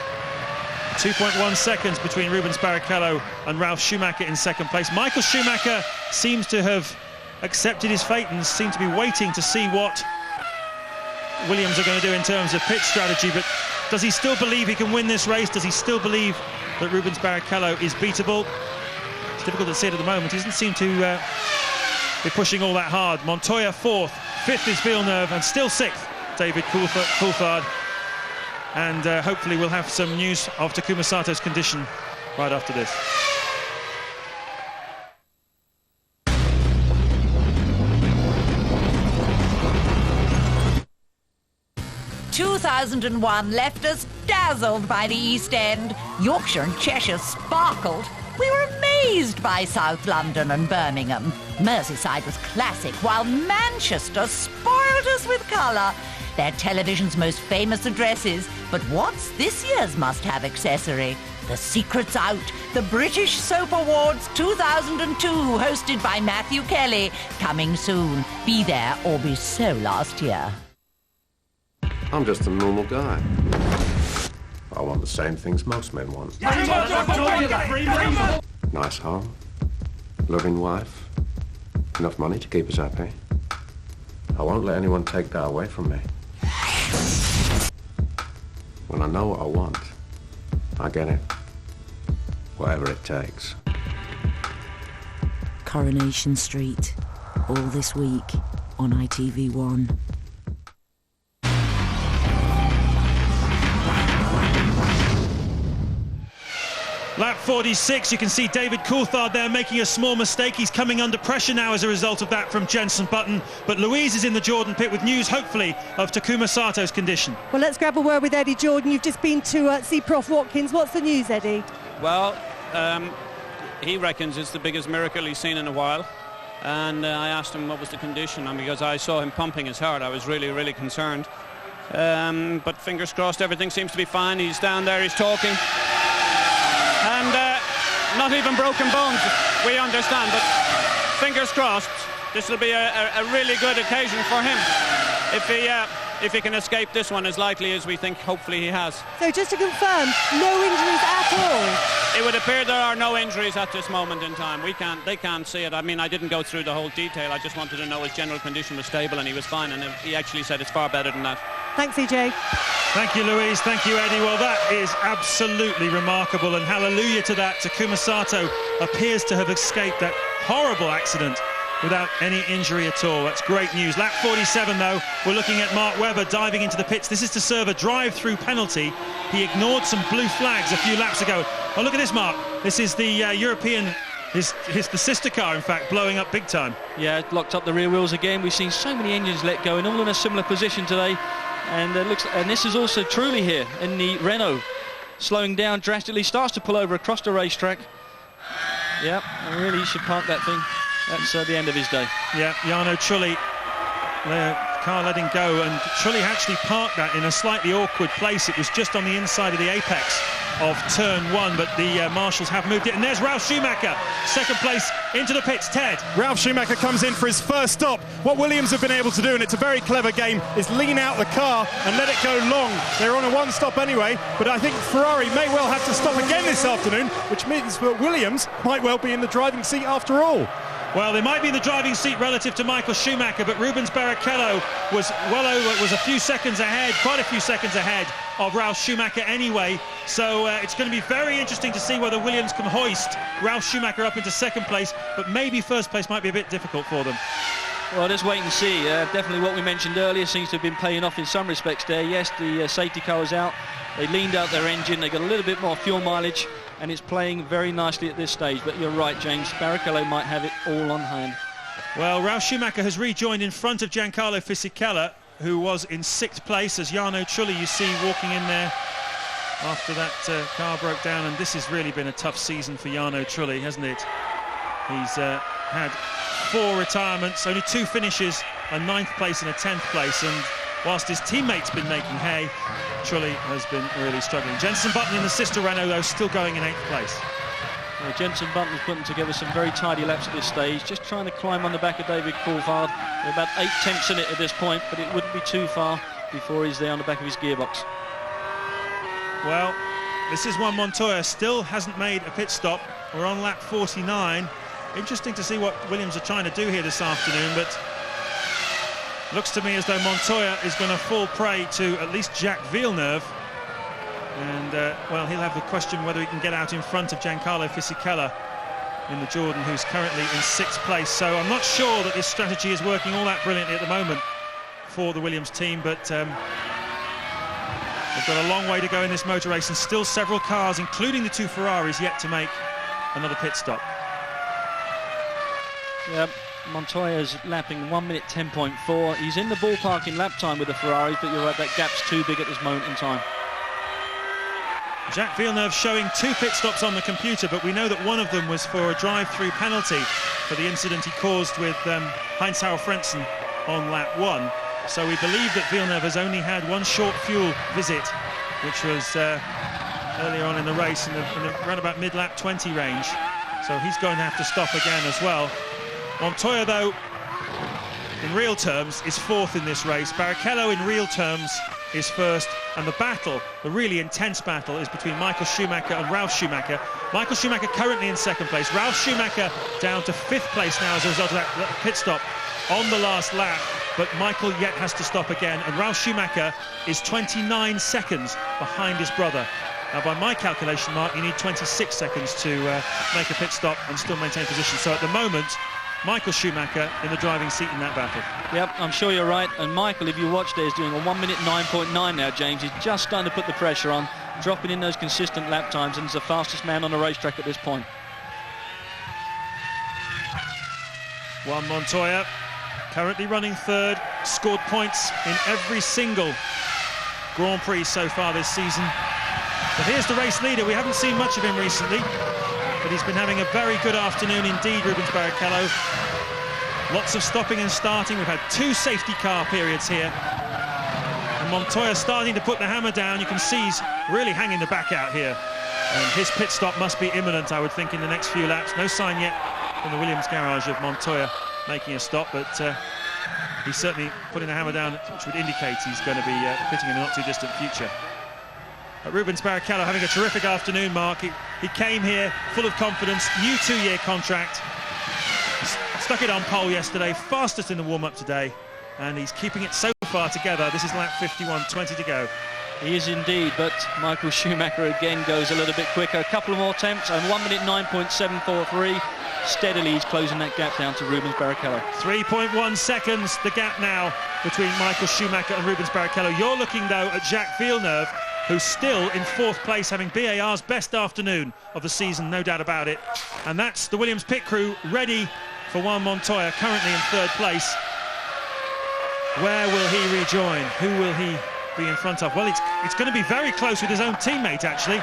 2.1 seconds between Rubens Barrichello and Ralf Schumacher in 2nd place. Michael Schumacher seems to have accepted his fate and seems to be waiting to see what Williams are going to do in terms of pit strategy. But does he still believe he can win this race? Does he still believe that Rubens Barrichello is beatable? It's difficult to see it at the moment. He doesn't seem to be pushing all that hard. Montoya 4th, 5th is Villeneuve, and still 6th, David Coulthard. And hopefully we'll have some news of Takuma Sato's condition right after this. ...2001 left us dazzled by the East End. Yorkshire and Cheshire sparkled. We were amazed by South London and Birmingham. Merseyside was classic, while Manchester spoiled us with colour. They're television's most famous addresses. But what's this year's must-have accessory? The secret's out. The British Soap Awards 2002, hosted by Matthew Kelly. Coming soon. Be there or be so last year. I'm just a normal guy. I want the same things most men want. Nice home, loving wife, enough money to keep us happy. I won't let anyone take that away from me. When I know what I want, I get it. Whatever it takes. Coronation Street, all this week on ITV1. Lap 46, you can see David Coulthard there making a small mistake. He's coming under pressure now as a result of that from Jenson Button. But Louise is in the Jordan pit with news, hopefully, of Takuma Sato's condition. Well, let's grab a word with Eddie Jordan. You've just been to see Prof Watkins. What's the news, Eddie? Well, he reckons it's the biggest miracle he's seen in a while. And I asked him what was the condition, and because I saw him pumping his heart, I was really, really concerned. But fingers crossed, everything seems to be fine. He's down there, he's talking. And not even broken bones, we understand, but fingers crossed, this will be a really good occasion for him if he can escape this one as likely as we think hopefully he has. So just to confirm, no injuries at all? It would appear there are no injuries at this moment in time. They can't see it. I mean, I didn't go through the whole detail. I just wanted to know his general condition was stable and he was fine, and he actually said it's far better than that. Thanks, EJ. Thank you, Louise. Thank you, Eddie. Well, that is absolutely remarkable, and hallelujah to that. Takuma Sato appears to have escaped that horrible accident without any injury at all. That's great news. Lap 47, though, we're looking at Mark Webber diving into the pits. This is to serve a drive-through penalty. He ignored some blue flags a few laps ago. Oh, look at this, Mark. This is the European... the sister car, in fact, blowing up big time. Yeah, locked up the rear wheels again. We've seen so many engines let go, and all in a similar position today. And and this is also Trulli here in the Renault, slowing down drastically, starts to pull over across the racetrack. Yeah, really, he should park that thing. That's the end of his day. Yeah, Jarno Trulli, the car letting go, and Trulli actually parked that in a slightly awkward place. It was just on the inside of the apex of turn 1, but the marshals have moved it. And there's Ralf Schumacher, 2nd place into the pits. Ted. Ralf Schumacher comes in for his first stop. What Williams have been able to do, and it's a very clever game, is lean out the car and let it go long. They're on a one stop anyway, but I think Ferrari may well have to stop again this afternoon, which means that Williams might well be in the driving seat after all. Well, they might be in the driving seat relative to Michael Schumacher, but Rubens Barrichello was a few seconds ahead, quite a few seconds ahead of Ralf Schumacher anyway. So it's going to be very interesting to see whether Williams can hoist Ralf Schumacher up into 2nd place, but maybe 1st place might be a bit difficult for them. Well, let's wait and see. Definitely what we mentioned earlier seems to have been paying off in some respects there. Yes, the safety car was out. They leaned out their engine. They got a little bit more fuel mileage, and it's playing very nicely at this stage. But you're right, James. Barrichello might have it all on hand. Well, Ralf Schumacher has rejoined in front of Giancarlo Fisichella, who was in 6th place, as Jarno Trulli, you see, walking in there after that car broke down, and this has really been a tough season for Jarno Trulli, hasn't it? He's had 4 retirements, only 2 finishes, a 9th place and a 10th place, and whilst his teammates been making hay, Trulli has been really struggling. Jenson Button in the sister Renault, though, still going in 8th place. Yeah, Jenson Button's putting together some very tidy laps at this stage, just trying to climb on the back of David Coulthard. They're about 8 tenths in it at this point, but it wouldn't be too far before he's there on the back of his gearbox. Well, this is Juan Montoya, still hasn't made a pit stop. We're on lap 49. Interesting to see what Williams are trying to do here this afternoon, but looks to me as though Montoya is going to fall prey to at least Jacques Villeneuve. And, well, he'll have the question whether he can get out in front of Giancarlo Fisichella in the Jordan, who's currently in 6th place. So I'm not sure that this strategy is working all that brilliantly at the moment for the Williams team, but they've got a long way to go in this motor race, and still several cars, including the 2 Ferraris, yet to make another pit stop. Yeah, Montoya's lapping 1 minute 10.4. He's in the ballpark in lap time with the Ferraris, but you're right, that gap's too big at this moment in time. Jacques Villeneuve showing 2 pit stops on the computer, but we know that one of them was for a drive-through penalty for the incident he caused with Heinz-Harald Frentzen on lap 1. So we believe that Villeneuve has only had 1 short fuel visit, which was earlier on in the race, in the around about mid-lap 20 range. So he's going to have to stop again as well. Montoya, though, in real terms, is 4th in this race. Barrichello, in real terms, is 1st, and the battle, the really intense battle, is between Michael Schumacher and Ralf Schumacher. Michael Schumacher currently in 2nd place. Ralf Schumacher down to 5th place now as a result of that pit stop on the last lap, but Michael yet has to stop again, and Ralf Schumacher is 29 seconds behind his brother. Now, by my calculation, Mark, you need 26 seconds to make a pit stop and still maintain position. So at the moment, Michael Schumacher in the driving seat in that battle. Yep, I'm sure you're right. And Michael, if you watch there, is doing a 1 minute 9.9 now, James. He's just starting to put the pressure on, dropping in those consistent lap times, and he's the fastest man on the racetrack at this point. Juan Montoya, currently running 3rd, scored points in every single Grand Prix so far this season. But here's the race leader. We haven't seen much of him recently, but he's been having a very good afternoon indeed, Rubens Barrichello. Lots of stopping and starting. We've had 2 safety car periods here. And Montoya starting to put the hammer down. You can see he's really hanging the back out here. And his pit stop must be imminent, I would think, in the next few laps. No sign yet from the Williams garage of Montoya making a stop, but he's certainly putting the hammer down, which would indicate he's going to be pitting in the not-too-distant future. Rubens Barrichello having a terrific afternoon, Mark. He came here full of confidence, new 2-year contract. Stuck it on pole yesterday, fastest in the warm-up today, and he's keeping it so far together. This is lap 51, 20 to go. He is indeed, but Michael Schumacher again goes a little bit quicker. A couple of more attempts, and 1 minute 9.743. Steadily he's closing that gap down to Rubens Barrichello. 3.1 seconds, the gap now between Michael Schumacher and Rubens Barrichello. You're looking, though, at Jacques Villeneuve, who's still in 4th place, having BAR's best afternoon of the season, no doubt about it. And that's the Williams pit crew ready for Juan Montoya, currently in 3rd place. Where will he rejoin? Who will he be in front of? Well, it's going to be very close with his own teammate, actually.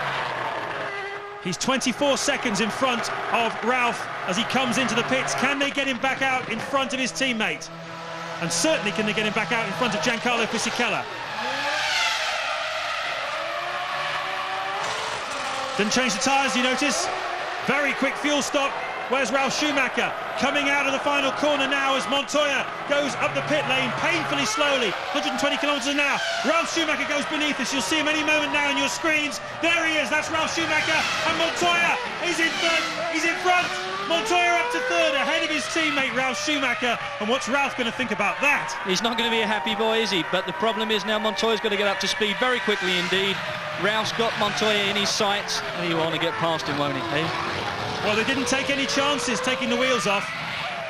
He's 24 seconds in front of Ralf as he comes into the pits. Can they get him back out in front of his teammate? And certainly can they get him back out in front of Giancarlo Fisichella? Didn't change the tyres, you notice. Very quick fuel stop. Where's Ralf Schumacher? Coming out of the final corner now as Montoya goes up the pit lane painfully slowly, 120 kilometres an hour. Ralf Schumacher goes beneath us. You'll see him any moment now on your screens. There he is. That's Ralf Schumacher. And Montoya is in third. He's in front. Montoya up to 3rd, ahead of his teammate Ralf Schumacher. And what's Ralf going to think about that? He's not going to be a happy boy, is he? But the problem is now Montoya's got to get up to speed very quickly indeed. Ralph's got Montoya in his sights, and he'll want to get past him, won't he? Eh? Well, they didn't take any chances taking the wheels off.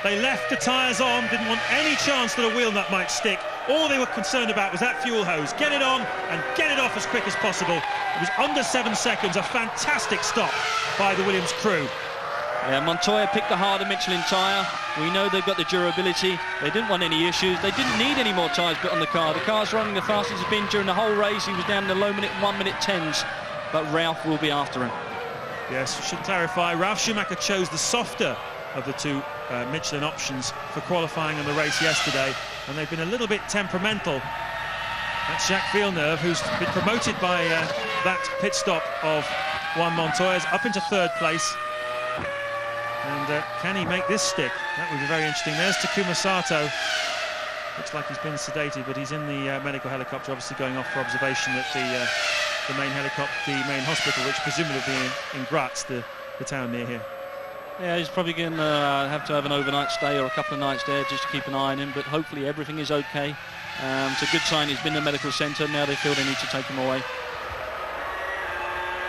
They left the tyres on, didn't want any chance that a wheel nut might stick. All they were concerned about was that fuel hose. Get it on and get it off as quick as possible. It was under 7 seconds, a fantastic stop by the Williams crew. Yeah, Montoya picked the harder Michelin tyre. We know they've got the durability. They didn't want any issues. They didn't need any more tyres put on the car. The car's running the fastest it's been during the whole race. He was down in the low 1 minute 10s. but Ralph will be after him. Yes, we should clarify, Ralf Schumacher chose the softer of the two Michelin options for qualifying in the race yesterday, and they've been a little bit temperamental. That's Jacques Villeneuve, who's been promoted by that pit stop of Juan Montoya's up into third place. And can he make this stick? That would be very interesting. There's Takuma Sato. Looks like he's been sedated, but he's in the medical helicopter, obviously going off for observation at the main helicopter, the main hospital, which presumably will be in Graz, the town near here. Yeah, he's probably going to have an overnight stay or a couple of nights there just to keep an eye on him, but hopefully everything is okay. It's a good sign he's been in the medical centre. Now they feel they need to take him away.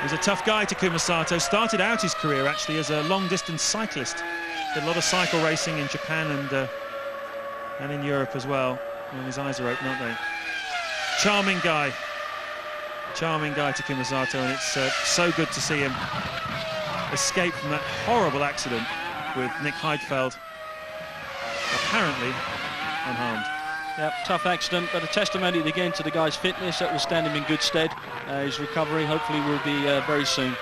He's a tough guy, Takuma Sato. Started out his career actually as a long-distance cyclist. Did a lot of cycle racing in Japan and in Europe as well. And his eyes are open, aren't they? Charming guy, Takuma Sato, and it's so good to see him escape from that horrible accident with Nick Heidfeld, apparently unharmed. Yep, tough accident, but a testimony again to the guy's fitness that will stand him in good stead. His recovery hopefully will be very soon.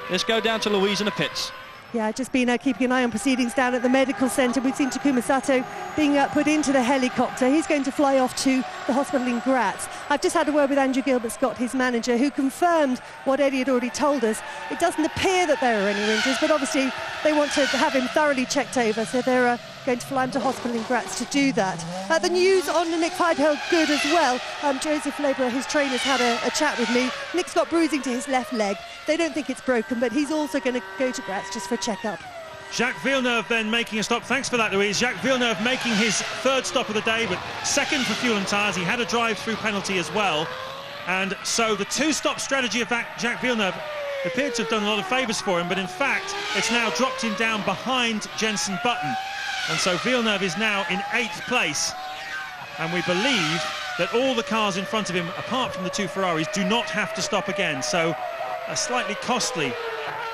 Let's go down to Louise in the pits. Yeah, just been keeping an eye on proceedings down at the medical centre. We've seen Takuma Sato being put into the helicopter. He's going to fly off to the hospital in Graz. I've just had a word with Andrew Gilbert-Scott, his manager, who confirmed what Eddie had already told us. It doesn't appear that there are any injuries, but obviously they want to have him thoroughly checked over, so they're going to fly him to hospital in Graz to do that. The news on Nick Heidfeld good as well. Joseph Leber, his trainer's had a chat with me. Nick's got bruising to his left leg. They don't think it's broken, but he's also going to go to Graz just for a check-up. Jacques Villeneuve then making a stop. Thanks for that, Louise. Jacques Villeneuve making his third stop of the day, but second for fuel and tyres. He had a drive-through penalty as well. And so the two-stop strategy of Jacques Villeneuve appeared to have done a lot of favours for him, but in fact, it's now dropped him down behind Jenson Button. And so Villeneuve is now in 8th place. And we believe that all the cars in front of him, apart from the two Ferraris, do not have to stop again. So a slightly costly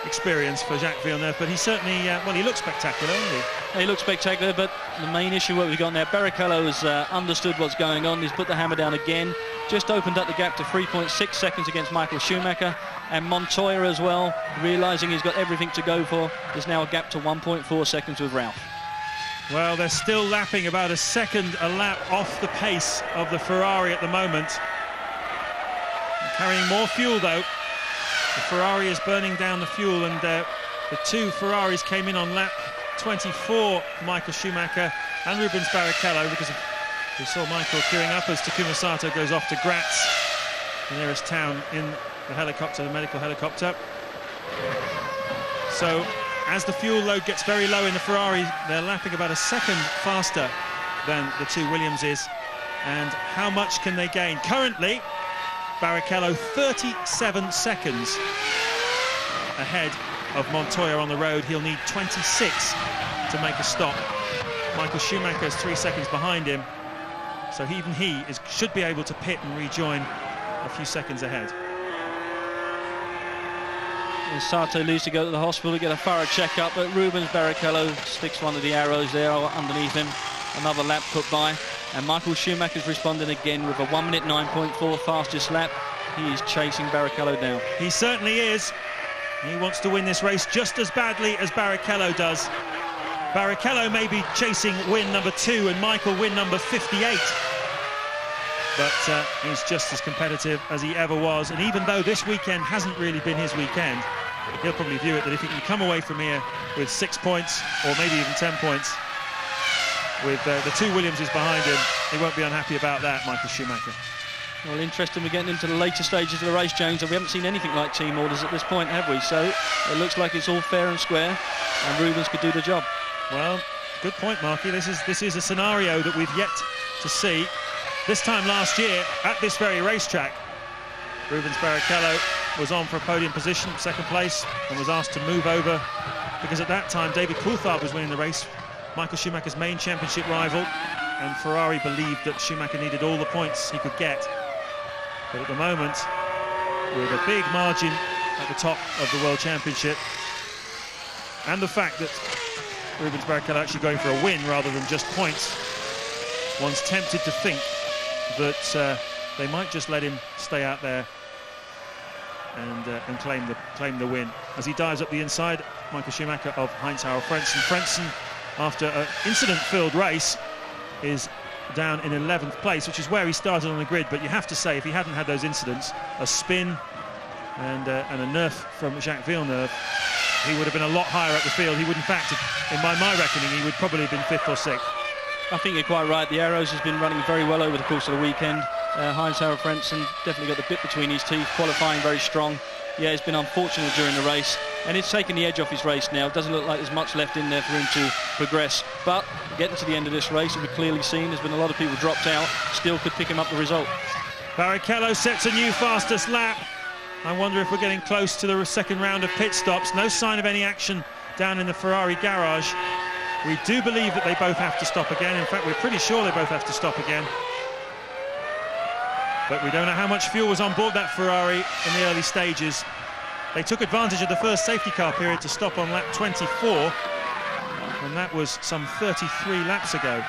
experience for Jacques Villeneuve, but he certainly, well, he looks spectacular, doesn't he? Yeah, he looks spectacular, but the main issue what we've got now, Barrichello has understood what's going on. He's put the hammer down again, just opened up the gap to 3.6 seconds against Michael Schumacher, and Montoya as well, realising he's got everything to go for, is now a gap to 1.4 seconds with Ralph. Well, they're still lapping about a second a lap off the pace of the Ferrari at the moment. Carrying more fuel, though. The Ferrari is burning down the fuel, and the two Ferraris came in on lap 24, Michael Schumacher and Rubens Barrichello, because we saw Michael queuing up as Takuma Sato goes off to Graz, the nearest town, in the helicopter, the medical helicopter. So as the fuel load gets very low in the Ferrari, they're lapping about a second faster than the two Williamses. And how much can they gain? Currently, Barrichello 37 seconds ahead of Montoya on the road. He'll need 26 to make a stop. Michael Schumacher is 3 seconds behind him, so even he should be able to pit and rejoin a few seconds ahead. And Sato leaves to go to the hospital to get a thorough check-up, but Rubens Barrichello sticks one of the arrows there underneath him. Another lap put by, and Michael Schumacher's responding again with a 1 minute 9.4 fastest lap. He is chasing Barrichello down. He certainly is. He wants to win this race just as badly as Barrichello does. Barrichello may be chasing win number 2 and Michael win number 58. But he's just as competitive as he ever was. And even though this weekend hasn't really been his weekend, he'll probably view it that if he can come away from here with 6 points, or maybe even 10 points, with the two Williamses behind him, he won't be unhappy about that, Michael Schumacher. Well, interesting, we're getting into the later stages of the race, James, and we haven't seen anything like team orders at this point, have we? So it looks like it's all fair and square, and Rubens could do the job. Well, good point, Marky. This is a scenario that we've yet to see. This time last year, at this very racetrack, Rubens Barrichello was on for a podium position, second place, and was asked to move over, because at that time David Coulthard was winning the race, Michael Schumacher's main championship rival, and Ferrari believed that Schumacher needed all the points he could get. But at the moment, with a big margin at the top of the World Championship, and the fact that Rubens Barrichello actually going for a win rather than just points, one's tempted to think that they might just let him stay out there and claim the win. As he dives up the inside, Michael Schumacher of Heinz-Harald Frentzen. Frentzen, after an incident-filled race, is down in 11th place, which is where he started on the grid. But you have to say, if he hadn't had those incidents, a spin and a nerf from Jacques Villeneuve, he would have been a lot higher up the field. He would, in fact, in my reckoning, he would probably have been 5th or 6th. I think you're quite right. The Arrows has been running very well over the course of the weekend. Heinz-Harald Frentzen definitely got the bit between his teeth, qualifying very strong. Yeah, it's been unfortunate during the race, and it's taken the edge off his race now. It doesn't look like there's much left in there for him to progress. But getting to the end of this race, we've clearly seen there's been a lot of people dropped out, still could pick him up the result. Barrichello sets a new fastest lap. I wonder if we're getting close to the second round of pit stops. No sign of any action down in the Ferrari garage. We do believe that they both have to stop again. In fact, we're pretty sure they both have to stop again. But we don't know how much fuel was on board that Ferrari in the early stages. They took advantage of the first safety car period to stop on lap 24, and that was some 33 laps ago.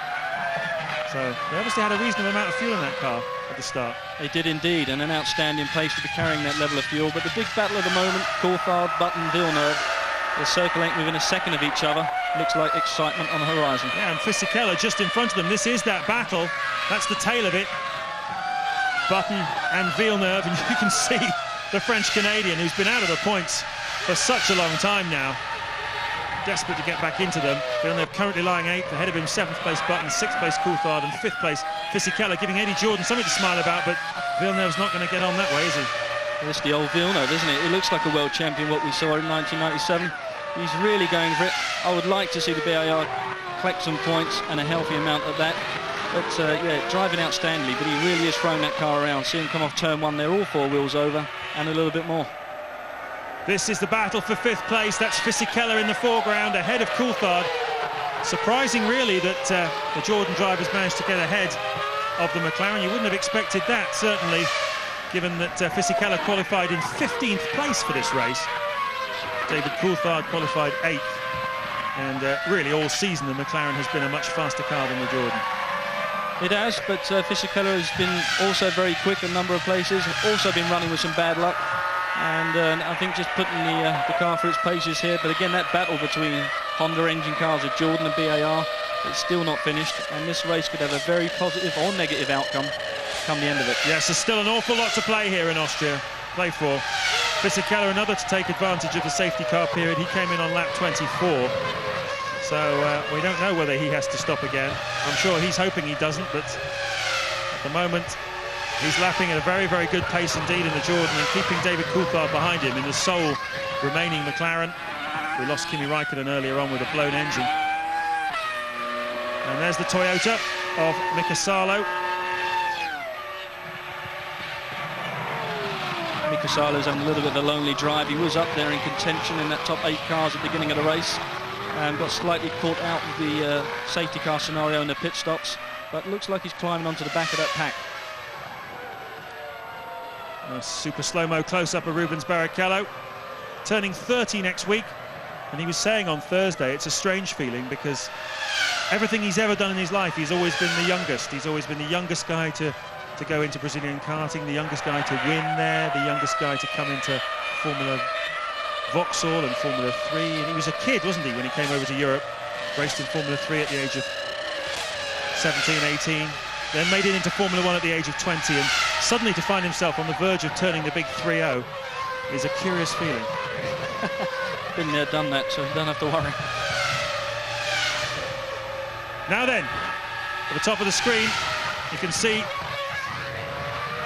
So they obviously had a reasonable amount of fuel in that car at the start. They did indeed, and an outstanding pace to be carrying that level of fuel. But the big battle of the moment, Coulthard, Button, Villeneuve, they're circling within a second of each other. Looks like excitement on the horizon. Yeah, and Fisichella just in front of them. This is that battle. That's the tail of it. Button and Villeneuve, and you can see the French-Canadian, who's been out of the points for such a long time now, desperate to get back into them. Villeneuve currently lying 8th, ahead of him 7th place Button, 6th place Coulthard, and 5th place Fisichella, giving Eddie Jordan something to smile about, but Villeneuve's not going to get on that way, is he? It's the old Villeneuve, isn't it? It looks like a world champion, what we saw in 1997. He's really going for it. I would like to see the BAR collect some points, and a healthy amount of that. But yeah, driving outstandingly, but he really is throwing that car around. See him come off turn 1 there, all 4 wheels over, and a little bit more. This is the battle for 5th place. That's Fisichella in the foreground, ahead of Coulthard. Surprising, really, that the Jordan drivers managed to get ahead of the McLaren. You wouldn't have expected that, certainly, given that Fisichella qualified in 15th place for this race. David Coulthard qualified 8th. And really, all season, the McLaren has been a much faster car than the Jordan. It has, but Fisichella has been also very quick in a number of places, also been running with some bad luck, and I think just putting the car for its paces here. But again, that battle between Honda engine cars of Jordan and BAR, it's still not finished, and this race could have a very positive or negative outcome come the end of it. Yes, there's still an awful lot to play here in Austria, play for. Fisichella, another to take advantage of the safety car period. He came in on lap 24. So we don't know whether he has to stop again. I'm sure he's hoping he doesn't, but at the moment he's lapping at a very, very good pace indeed in the Jordan and keeping David Coulthard behind him in the sole remaining McLaren. We lost Kimi Raikkonen earlier on with a blown engine. And there's the Toyota of Mika Salo. Mika Salo's having a little bit of a lonely drive. He was up there in contention in that top 8 cars at the beginning of the race. Got slightly caught out with the safety car scenario in the pit stops, but looks like he's climbing onto the back of that pack. A super slow-mo close-up of Rubens Barrichello, turning 30 next week, and he was saying on Thursday it's a strange feeling because everything he's ever done in his life, he's always been the youngest. He's always been the youngest guy to go into Brazilian karting, the youngest guy to win there, the youngest guy to come into Formula Vauxhall and Formula 3, and he was a kid, wasn't he, when he came over to Europe, raced in Formula 3 at the age of 17, 18, then made it into Formula 1 at the age of 20, and suddenly to find himself on the verge of turning the big 3-0 is a curious feeling. Been there, done that, so you don't have to worry. Now then, at the top of the screen, you can see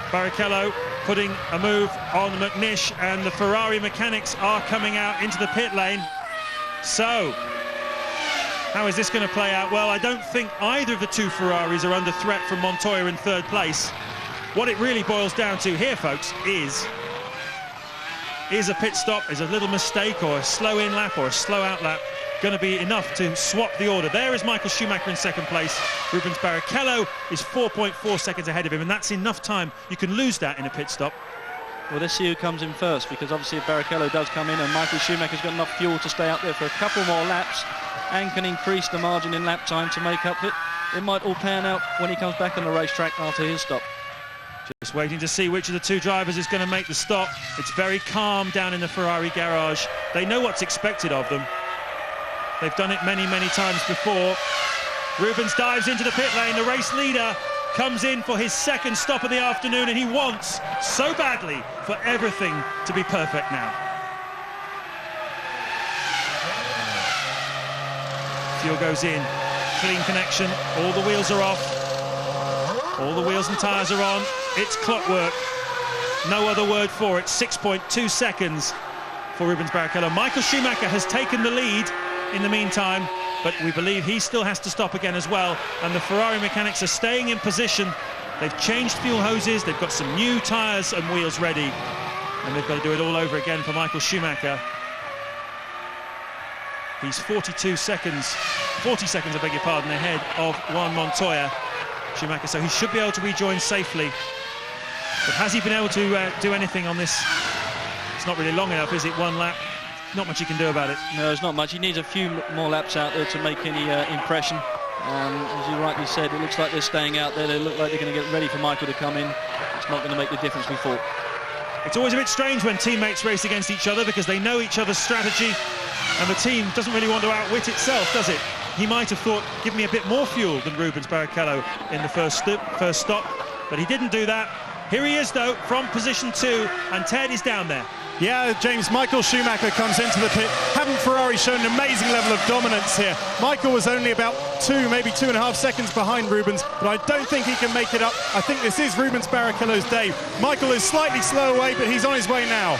Barrichello putting a move on McNish, and the Ferrari mechanics are coming out into the pit lane. So, how is this going to play out? Well, I don't think either of the two Ferraris are under threat from Montoya in 3rd place. What it really boils down to here, folks, is a pit stop, is a little mistake or a slow in lap or a slow out lap going to be enough to swap the order. There is Michael Schumacher in 2nd place. Rubens Barrichello is 4.4 seconds ahead of him, and that's enough time. You can lose that in a pit stop. Well, let's see who comes in first, because obviously if Barrichello does come in and Michael Schumacher's got enough fuel to stay out there for a couple more laps and can increase the margin in lap time to make up it might all pan out when he comes back on the racetrack after his stop. Just waiting to see which of the two drivers is going to make the stop. It's very calm down in the Ferrari garage. They know what's expected of them. They've done it many, many times before. Rubens dives into the pit lane. The race leader comes in for his second stop of the afternoon, and he wants so badly for everything to be perfect now. Fuel goes in, clean connection, all the wheels are off, all the wheels and tyres are on. It's clockwork, no other word for it. 6.2 seconds for Rubens Barrichello. Michael Schumacher has taken the lead in the meantime, but we believe he still has to stop again as well, and the Ferrari mechanics are staying in position. They've changed fuel hoses, they've got some new tyres and wheels ready, and they've got to do it all over again for Michael Schumacher. He's 40 seconds, I beg your pardon, ahead of Juan Montoya. Schumacher, so he should be able to rejoin safely. But has he been able to do anything on this? It's not really long enough, is it? One lap. Not much he can do about it. No, there's not much. He needs a few more laps out there to make any impression. As you rightly said, it looks like they're staying out there. They look like they're going to get ready for Michael to come in. It's not going to make the difference, we thought. It's always a bit strange when teammates race against each other because they know each other's strategy, and the team doesn't really want to outwit itself, does it? He might have thought, give me a bit more fuel than Rubens Barrichello in the first stop, but he didn't do that. Here he is, though, from position 2, and Ted is down there. Yeah, James, Michael Schumacher comes into the pit. Haven't Ferrari shown an amazing level of dominance here? Michael was only about 2, maybe 2.5 seconds behind Rubens, but I don't think he can make it up. I think this is Rubens Barrichello's day. Michael is slightly slow away, but he's on his way now.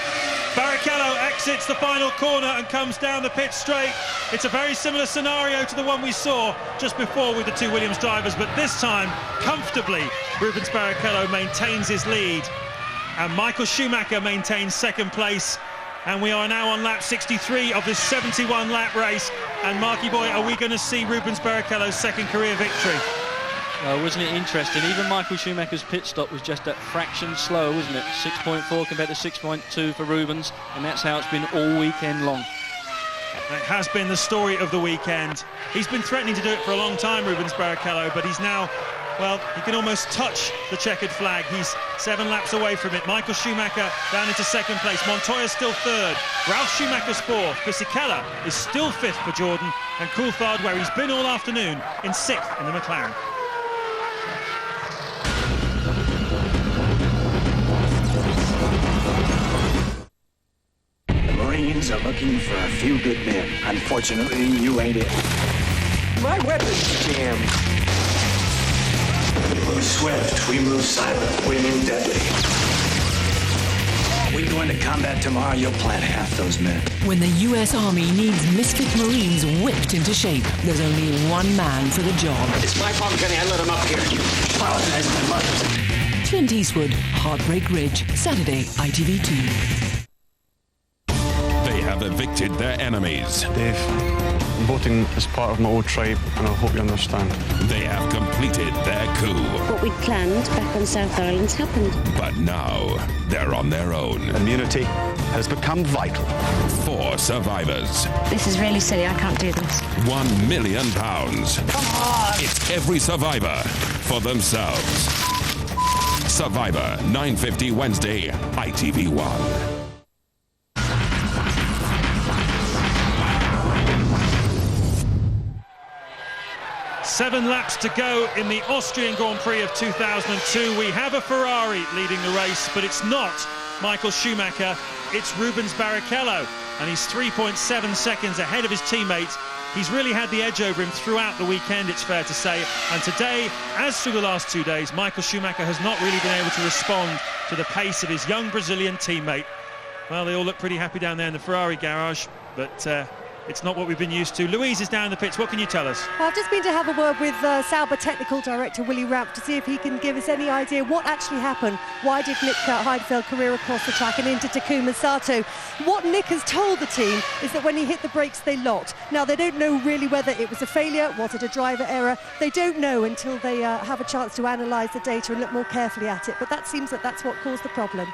Barrichello exits the final corner and comes down the pit straight. It's a very similar scenario to the one we saw just before with the two Williams drivers, but this time, comfortably, Rubens Barrichello maintains his lead. And Michael Schumacher maintains second place, and we are now on lap 63 of this 71-lap race. And Marky Boy, are we going to see Rubens Barrichello's second career victory? Wasn't it interesting? Even Michael Schumacher's pit stop was just that fraction slower, wasn't it? 6.4 compared to 6.2 for Rubens, and that's how it's been all weekend long. It has been the story of the weekend. He's been threatening to do it for a long time, Rubens Barrichello, but he's now, well, he can almost touch the checkered flag. He's 7 laps away from it. Michael Schumacher down into second place. Montoya's still third. Ralf Schumacher's fourth. Fisichella is still fifth for Jordan. And Coulthard, where he's been all afternoon, in sixth in the McLaren. The Marines are looking for a few good men. Unfortunately, you ain't it. My weapon's jammed. We move swift, we move silent, we move deadly. We go into combat tomorrow, you'll plant half those men. When the US Army needs misfit Marines whipped into shape, there's only one man for the job. It's my fault, Kenny, I let him up here. Apologize, my mother. Clint Eastwood, Heartbreak Ridge, Saturday, ITV2. They have evicted their enemies. Dave, I'm voting as part of my old tribe, and I hope you understand. They have completed their coup. What we'd planned back on South Island's happened. But now, they're on their own. Immunity has become vital. 4 survivors. This is really silly, I can't do this. £1 million. Come on! It's every survivor for themselves. Survivor, 9:50 Wednesday, ITV1. Seven laps to go in the Austrian Grand Prix of 2002. We have a Ferrari leading the race, but it's not Michael Schumacher, it's Rubens Barrichello, and he's 3.7 seconds ahead of his teammates. He's really had the edge over him throughout the weekend, it's fair to say, and today, as through the last 2 days, Michael Schumacher has not really been able to respond to the pace of his young Brazilian teammate. Well, they all look pretty happy down there in the Ferrari garage, but it's not what we've been used to. Louise is down in the pits. What can you tell us? Well, I've just been to have a word with Sauber Technical Director Willie Ramp to see if he can give us any idea what actually happened. Why did Nick Heidfeld career across the track and into Takuma Sato? What Nick has told the team is that when he hit the brakes, they locked. Now, they don't know really whether it was a failure, was it a driver error? They don't know until they have a chance to analyse the data and look more carefully at it. But that seems that that's what caused the problem.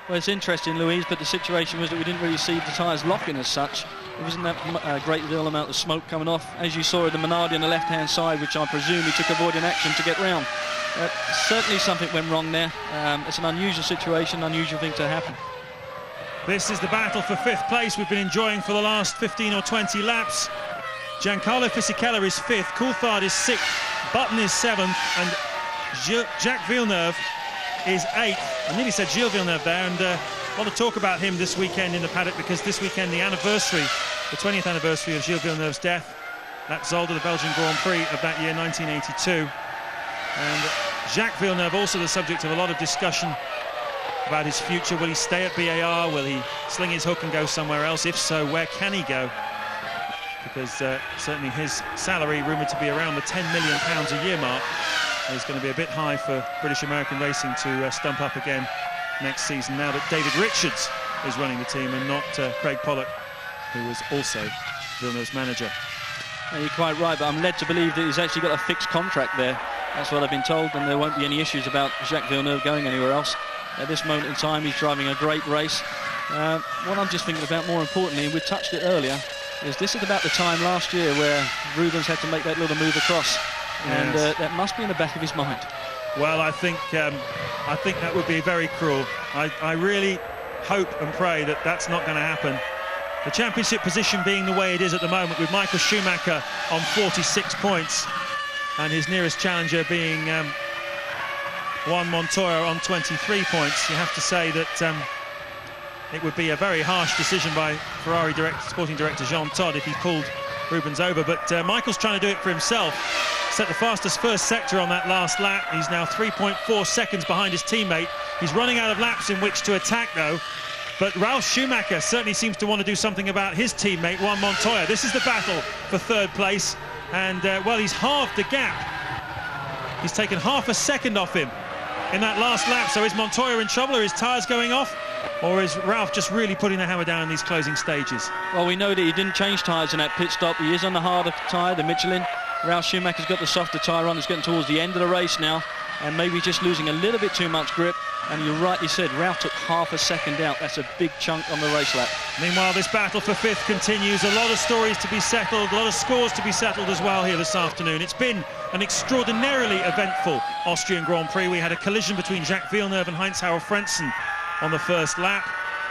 Well, it's interesting, Louise, but the situation was that we didn't really see the tyres locking as such. There wasn't that great deal amount of smoke coming off. As you saw, the Minardi on the left-hand side, which I presume he took avoiding action to get round. Certainly something went wrong there. It's an unusual situation, unusual thing to happen. This is the battle for 5th place we've been enjoying for the last 15 or 20 laps. Giancarlo Fisichella is 5th, Coulthard is 6th, Button is 7th, and Jacques Villeneuve is 8th. I nearly said Gilles Villeneuve there, and I want to talk about him this weekend in the paddock, because this weekend the 20th anniversary of Gilles Villeneuve's death at Zolder, the Belgian Grand Prix of that year, 1982. And Jacques Villeneuve also the subject of a lot of discussion about his future. Will he stay at BAR? Will he sling his hook and go somewhere else? If so, where can he go? Because certainly his salary, rumoured to be around the £10 million a year mark, is going to be a bit high for British American racing to stump up again next season, now that David Richards is running the team and not Craig Pollock, who was also Villeneuve's manager. Yeah, you're quite right, but I'm led to believe that he's actually got a fixed contract there. That's what I've been told, and there won't be any issues about Jacques Villeneuve going anywhere else. At this moment in time, he's driving a great race. What I'm just thinking about, more importantly, and we touched it earlier, is this is about the time last year where Rubens had to make that little move across, and that must be in the back of his mind. Well, I think that would be very cruel. I really hope and pray that that's not going to happen. The championship position being the way it is at the moment, with Michael Schumacher on 46 points and his nearest challenger being Juan Montoya on 23 points, you have to say that it would be a very harsh decision by Ferrari sporting director Jean Todt if he pulled Rubens over. But Michael's trying to do it for himself. Set the fastest first sector on that last lap. He's now 3.4 seconds behind his teammate. He's running out of laps in which to attack, though. But Ralf Schumacher certainly seems to want to do something about his teammate, Juan Montoya. This is the battle for 3rd place. And, well, he's halved the gap. He's taken half a second off him in that last lap. So is Montoya in trouble? Are his tyres going off? Or is Ralf just really putting the hammer down in these closing stages? Well, we know that he didn't change tyres in that pit stop. He is on the harder tyre, the Michelin. Ralf Schumacher's got the softer tyre on. He's getting towards the end of the race now, and maybe just losing a little bit too much grip. And you rightly said, Ralf took half a second out. That's a big chunk on the race lap. Meanwhile, this battle for 5th continues. A lot of stories to be settled, a lot of scores to be settled as well here this afternoon. It's been an extraordinarily eventful Austrian Grand Prix. We had a collision between Jacques Villeneuve and Heinz-Harald Frentzen on the first lap.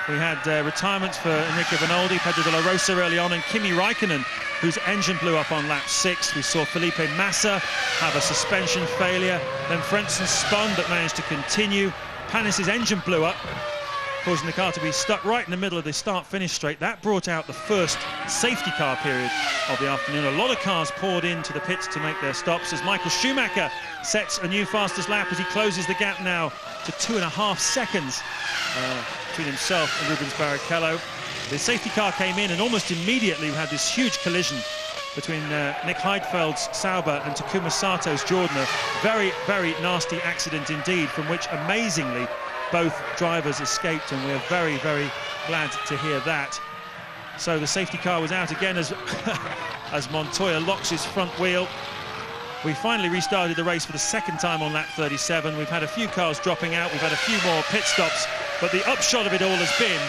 We had retirements for Enrico Rinaldi, Pedro de la Rosa early on, and Kimi Raikkonen, whose engine blew up on lap 6. We saw Felipe Massa have a suspension failure. Then Frentzen spun but managed to continue. Panis's engine blew up, causing the car to be stuck right in the middle of the start-finish straight. That brought out the first safety car period of the afternoon. A lot of cars poured into the pits to make their stops as Michael Schumacher sets a new fastest lap as he closes the gap now to 2.5 seconds between himself and Rubens Barrichello. The safety car came in, and almost immediately we had this huge collision between Nick Heidfeld's Sauber and Takuma Sato's Jordana. Very, very nasty accident indeed, from which amazingly both drivers escaped, and we're very, very glad to hear that. So the safety car was out again as as Montoya locks his front wheel. We finally restarted the race for the second time on lap 37. We've had a few cars dropping out, we've had a few more pit stops, but the upshot of it all has been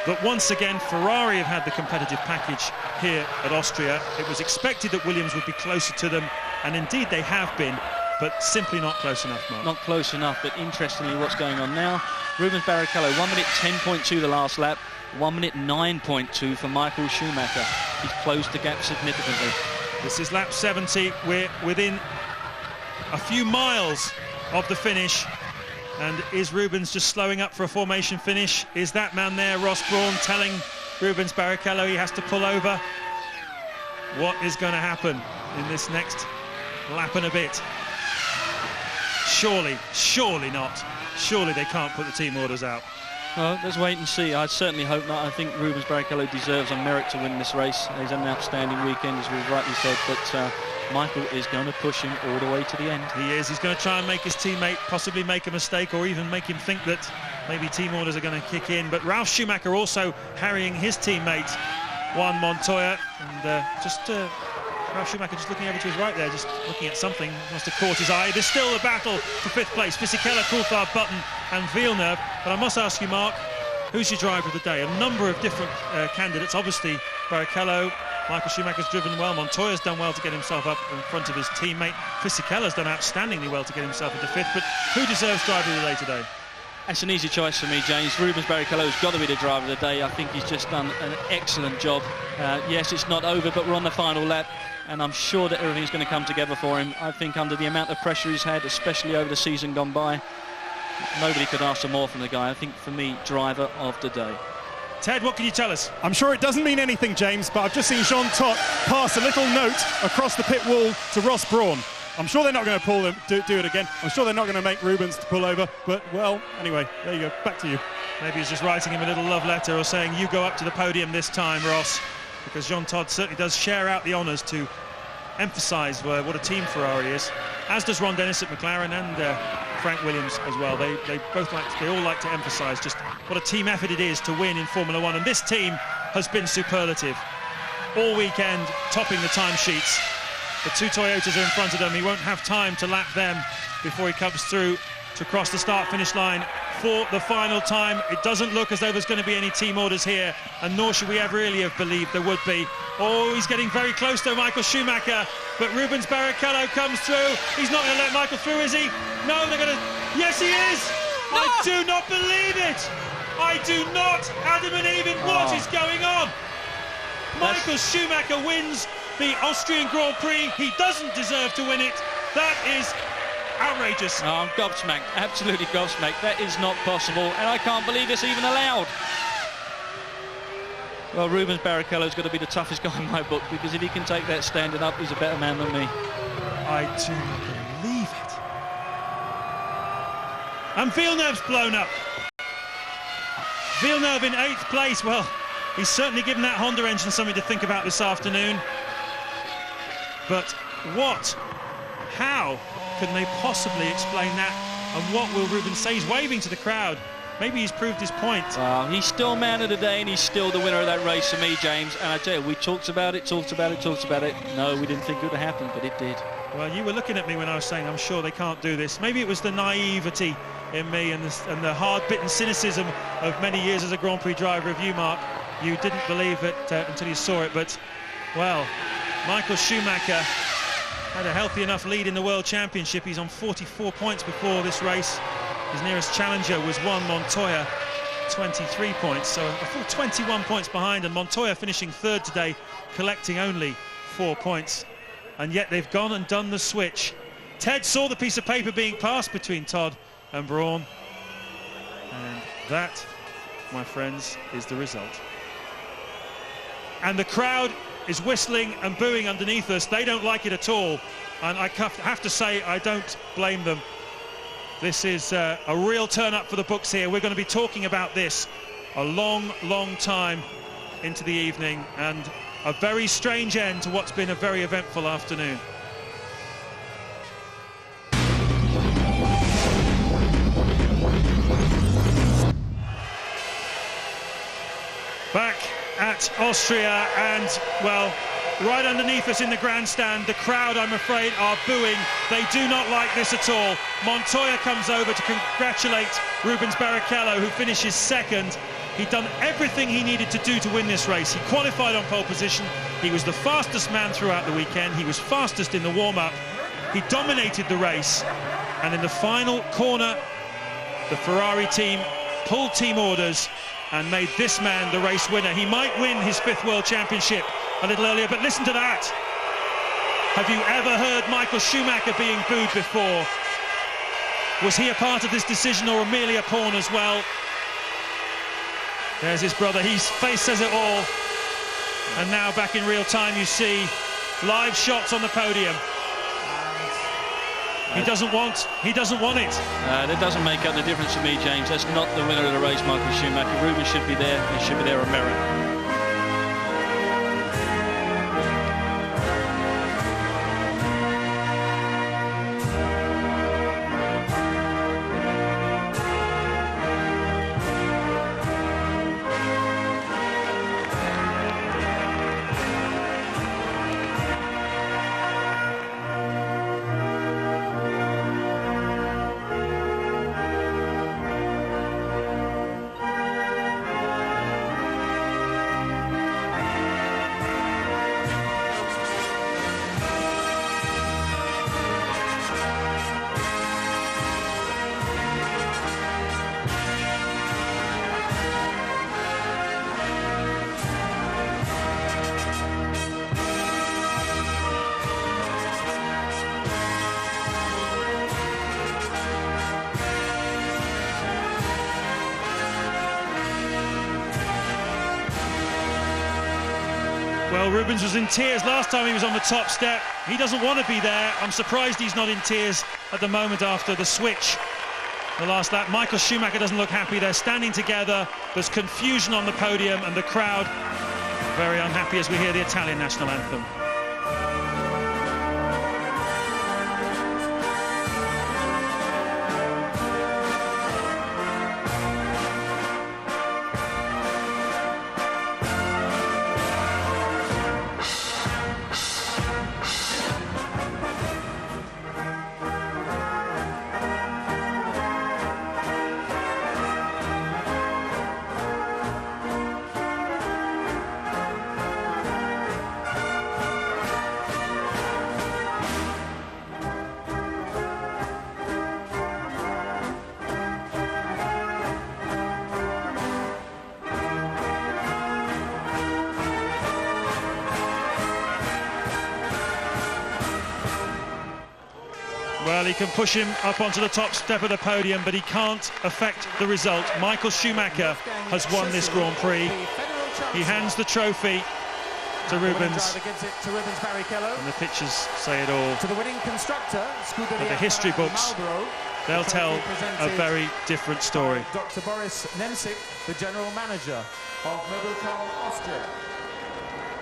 that once again Ferrari have had the competitive package here at Austria. It was expected that Williams would be closer to them, and indeed they have been, but simply not close enough, Mark. Not close enough, but interestingly what's going on now, Rubens Barrichello, 1 minute 10.2 the last lap, 1 minute 9.2 for Michael Schumacher. He's closed the gap significantly. This is lap 70. We're within a few miles of the finish. And is Rubens just slowing up for a formation finish? Is that man there, Ross Brawn, telling Rubens Barrichello he has to pull over? What is going to happen in this next lap and a bit? Surely not. Surely they can't put the team orders out. Well, let's wait and see. I certainly hope not. I think Rubens Barrichello deserves a merit to win this race. He's had an outstanding weekend, as we've rightly said, but Michael is going to push him all the way to the end. He is. He's going to try and make his teammate possibly make a mistake, or even make him think that maybe team orders are going to kick in. But Ralf Schumacher also harrying his teammate, Juan Montoya. And Ralf Schumacher just looking over to his right there, just looking at something. Must have caught his eye. There's still a battle for 5th place. Fisichella, Coulthard, Button and Villeneuve. But I must ask you, Mark, who's your driver of the day? A number of different candidates. Obviously, Barrichello, Michael Schumacher's driven well. Montoya's done well to get himself up in front of his teammate. Fisichella's done outstandingly well to get himself into 5th. But who deserves driver of the day today? That's an easy choice for me, James. Rubens Barrichello's got to be the driver of the day. I think he's just done an excellent job. Yes, it's not over, but we're on the final lap, and I'm sure that everything's going to come together for him. I think under the amount of pressure he's had, especially over the season gone by, nobody could ask for more from the guy. I think, for me, driver of the day. Ted, what can you tell us? I'm sure it doesn't mean anything, James, but I've just seen Jean Todt pass a little note across the pit wall to Ross Brawn. I'm sure they're not going to do it again. I'm sure they're not going to make Rubens to pull over. But, well, anyway, there you go. Back to you. Maybe he's just writing him a little love letter or saying, you go up to the podium this time, Ross. Because Jean Todt certainly does share out the honours to emphasise what a team Ferrari is. As does Ron Dennis at McLaren and Frank Williams as well. They all like to emphasise just what a team effort it is to win in Formula One. And this team has been superlative. All weekend, topping the timesheets. The 2 Toyotas are in front of them. He won't have time to lap them before he comes through to cross the start-finish line for the final time. It doesn't look as though there's going to be any team orders here, and nor should we ever really have believed there would be. Oh, he's getting very close to Michael Schumacher, but Rubens Barrichello comes through. He's not going to let Michael through, is he? No, they're going to... Yes, he is! No! I do not believe it! I do not! Adam and Eve, what is going on? Michael Schumacher wins the Austrian Grand Prix. He doesn't deserve to win it. That is outrageous. Oh, I'm gobsmacked, absolutely gobsmacked. That is not possible, and I can't believe it's even allowed. Well, Rubens Barrichello's got to be the toughest guy in my book, because if he can take that standing up, he's a better man than me. I do not believe it. And Villeneuve's blown up. Villeneuve in 8th place. Well, he's certainly given that Honda engine something to think about this afternoon. But what? How can they possibly explain that? And what will Rubens say? He's waving to the crowd. Maybe he's proved his point. He's still man of the day, and he's still the winner of that race for me, James. And I tell you, we talked about it. No, we didn't think it would have happened, but it did. Well, you were looking at me when I was saying I'm sure they can't do this. Maybe it was the naivety in me and the hard-bitten cynicism of many years as a Grand Prix driver of you, Mark. You didn't believe it until you saw it, but, well, Michael Schumacher had a healthy enough lead in the World Championship. He's on 44 points before this race. His nearest challenger was Juan Montoya, 23 points, so a full 21 points behind, and Montoya finishing 3rd today, collecting only 4 points. And yet they've gone and done the switch. Ted saw the piece of paper being passed between Todd and Brawn, and that, my friends, is the result. And the crowd is whistling and booing underneath us. They don't like it at all, and I have to say I don't blame them. This is a real turn-up for the books here. We're going to be talking about this a long, long time into the evening, and a very strange end to what's been a very eventful afternoon. Back at Austria, and, well, right underneath us in the grandstand, the crowd, I'm afraid, are booing. They do not like this at all. Montoya comes over to congratulate Rubens Barrichello, who finishes 2nd. He'd done everything he needed to do to win this race. He qualified on pole position. He was the fastest man throughout the weekend. He was fastest in the warm-up. He dominated the race. And in the final corner, the Ferrari team pulled team orders and made this man the race winner. He might win his 5th World Championship a little earlier, but listen to that. Have you ever heard Michael Schumacher being booed before? Was he a part of this decision, or merely a pawn as well? There's his brother. His face says it all. And now back in real time, you see live shots on the podium. He doesn't want it. That doesn't make up the difference to me, James. That's not the winner of the race, Michael Schumacher. Rubens should be there. He should be there on merit. Well, Rubens was in tears last time he was on the top step. He doesn't want to be there. I'm surprised he's not in tears at the moment after the switch. The last lap, Michael Schumacher doesn't look happy. They're standing together. There's confusion on the podium and the crowd very unhappy as we hear the Italian national anthem. Well, he can push him up onto the top step of the podium, but he can't affect the result. Michael Schumacher has won this Grand Prix. He hands the trophy to Rubens. And the pictures say it all. To the winning constructor, but the history books, they'll tell a very different story. Dr. Boris Nemcik, the general manager of Mobilcom Austria.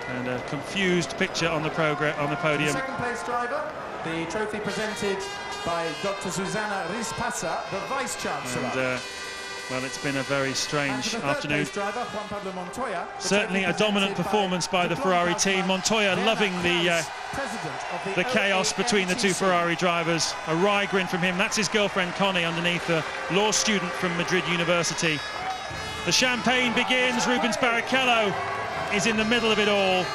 And a confused picture on the podium. The second place driver, the trophy presented by Dr. Susanna Rispasa, the Vice-Chancellor. And, well, it's been a very strange afternoon. Driver, Juan Pablo Montoya, certainly a dominant performance by the Ferrari team. Montoya loving the chaos between the two Ferrari drivers. A wry grin from him. That's his girlfriend Connie underneath, a law student from Madrid University. The champagne begins. Rubens Barrichello is in the middle of it all.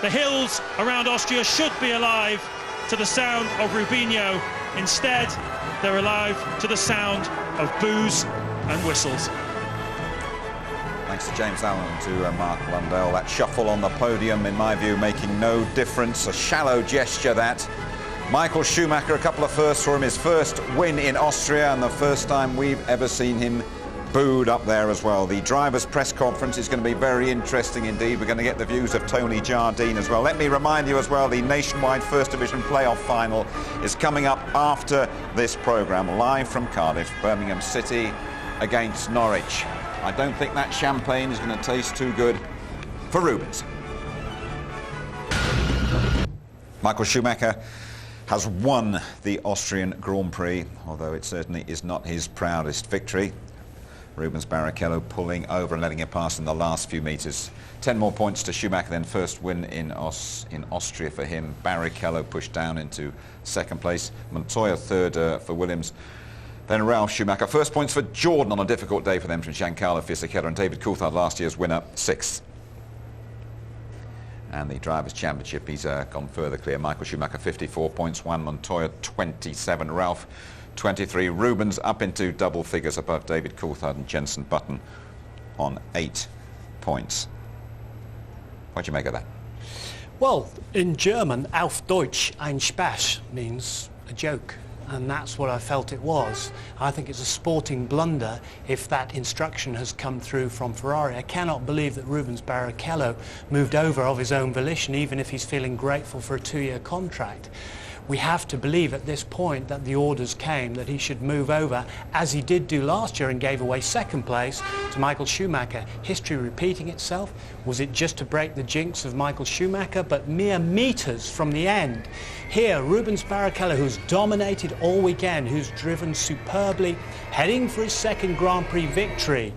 The hills around Austria should be alive to the sound of Rubinho. Instead, they're alive to the sound of boos and whistles. Thanks to James Allen and to Mark Blundell. That shuffle on the podium, in my view, making no difference. A shallow gesture, that. Michael Schumacher, a couple of firsts for him. His first win in Austria and the first time we've ever seen him booed up there as well. The drivers' press conference is going to be very interesting indeed. We're going to get the views of Tony Jardine as well. Let me remind you as well, the nationwide First Division playoff final is coming up after this programme, live from Cardiff, Birmingham City against Norwich. I don't think that champagne is going to taste too good for Rubens. Michael Schumacher has won the Austrian Grand Prix, although it certainly is not his proudest victory. Rubens Barrichello pulling over and letting it pass in the last few metres. 10 more points to Schumacher, then first win in Austria for him. Barrichello pushed down into second place. Montoya third for Williams. Then Ralf Schumacher. First points for Jordan on a difficult day for them from Giancarlo Fisichella, and David Coulthard, last year's winner, sixth. And the Drivers' Championship, he's gone further clear. Michael Schumacher 54 points, Juan Montoya 27, Ralf 23. Rubens up into double figures above David Coulthard and Jenson Button on 8 points. What do you make of that? Well, in German, auf Deutsch, ein Spaß means a joke. And that's what I felt it was. I think it's a sporting blunder if that instruction has come through from Ferrari. I cannot believe that Rubens Barrichello moved over of his own volition, even if he's feeling grateful for a 2-year contract. We have to believe at this point that the orders came that he should move over, as he did do last year and gave away second place to Michael Schumacher. History repeating itself. Was it just to break the jinx of Michael Schumacher? But mere metres from the end. Here, Rubens Barrichello, who's dominated all weekend, who's driven superbly, heading for his second Grand Prix victory,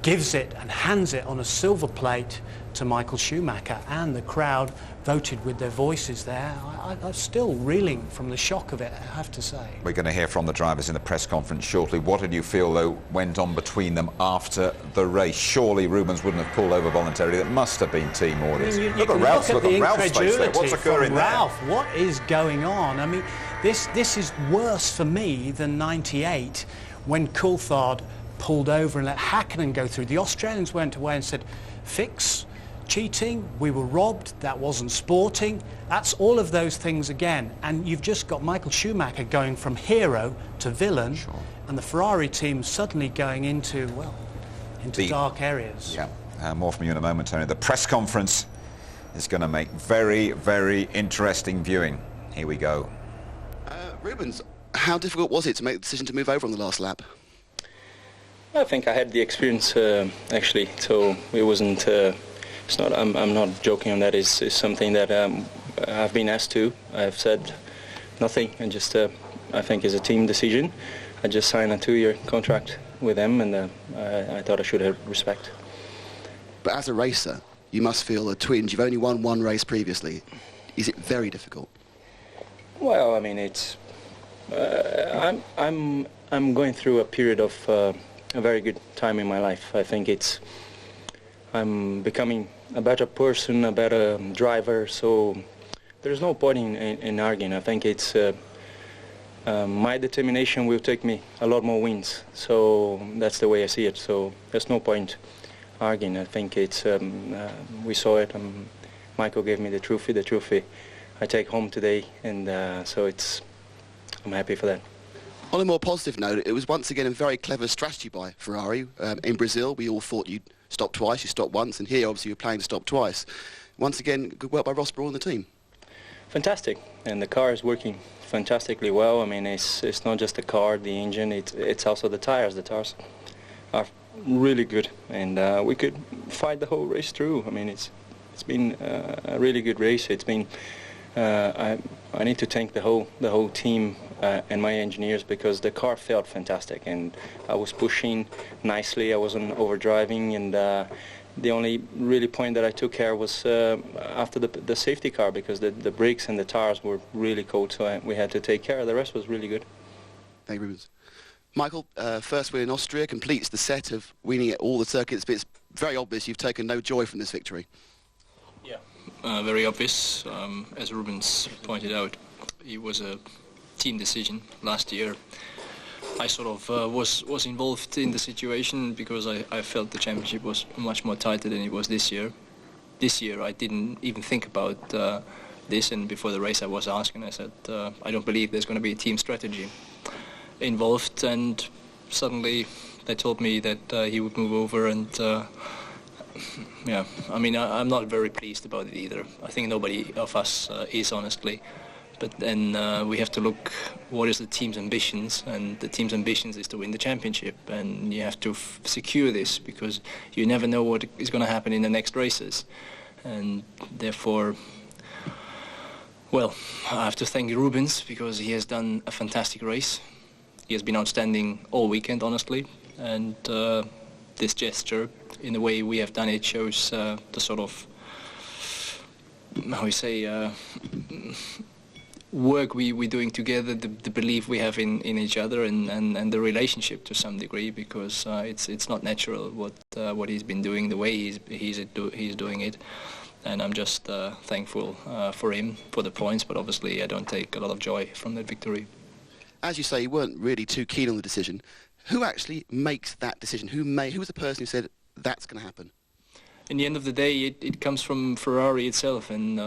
gives it and hands it on a silver plate to Michael Schumacher, and the crowd voted with their voices there. I'm still reeling from the shock of it, I have to say. We're going to hear from the drivers in the press conference shortly. What did you feel, though, went on between them after the race? Surely Rubens wouldn't have pulled over voluntarily. It must have been team orders. Look at Ralph's face there. What's occurring there? Ralph, what is going on? I mean, this is worse for me than '98 when Coulthard pulled over and let Hakkinen go through. The Australians went away and said, fix cheating, we were robbed, that wasn't sporting. That's all of those things again. And you've just got Michael Schumacher going from hero to villain, and the Ferrari team suddenly going into, well, into dark areas. Yeah, more from you in a moment, Tony. The press conference is going to make very, very interesting viewing. Here we go. Rubens, how difficult was it to make the decision to move over on the last lap? I think I had the experience actually, so it wasn't. It's not. I'm not joking on that. It's something that I've been asked to. I've said nothing, and just I think it's a team decision. I just signed a 2-year contract with them, and I thought I should have respect. But as a racer, you must feel a twinge. You've only won one race previously. Is it very difficult? Well, I mean, it's. I'm going through a period of a very good time in my life. I think I'm becoming a better person, a better driver. So there's no point in arguing. I think it's my determination will take me a lot more wins. So that's the way I see it. So there's no point arguing. I think it's we saw it. Michael gave me the trophy. The trophy I take home today, and so I'm happy for that. On a more positive note, it was once again a very clever strategy by Ferrari. In Brazil, we all thought you'd stop twice, you stopped once, and here obviously you're planning to stop twice. Once again, good work by Ross Brawl and the team. Fantastic, and the car is working fantastically well. I mean, it's not just the car, the engine, it's also the tires. The tires are really good, and we could fight the whole race through. I mean, it's been a really good race. It's been I need to thank the whole team and my engineers, because the car felt fantastic, and I was pushing nicely. I wasn't overdriving, and the only really point that I took care was after the safety car, because the brakes and the tires were really cold, so we had to take care. The rest was really good. Thank you, Rubens. Michael, first win in Austria, completes the set of winning at all the circuits, but it's very obvious you've taken no joy from this victory. Yeah, very obvious. As Rubens pointed out, it was a team decision last year. I sort of was involved in the situation because I felt the championship was much more tighter than it was this year. This year I didn't even think about this, and before the race I was asking, I said, I don't believe there's going to be a team strategy involved, and suddenly they told me that he would move over, and yeah, I mean, I'm not very pleased about it either. I think nobody of us is, honestly. But then we have to look what is the team's ambitions, and the team's ambitions is to win the championship, and you have to secure this, because you never know what is going to happen in the next races. And therefore, well, I have to thank Rubens, because he has done a fantastic race. He has been outstanding all weekend, honestly, and this gesture, in the way we have done it, shows the sort of, how we say, work we're doing together, the belief we have in each other, and the relationship to some degree, because it's not natural what he's been doing, the way he's doing it, and I'm just thankful for him for the points, but obviously I don't take a lot of joy from that victory. As you say, you weren't really too keen on the decision. Who actually makes that decision? Who was the person who said that's going to happen? In the end of the day, it comes from Ferrari itself, and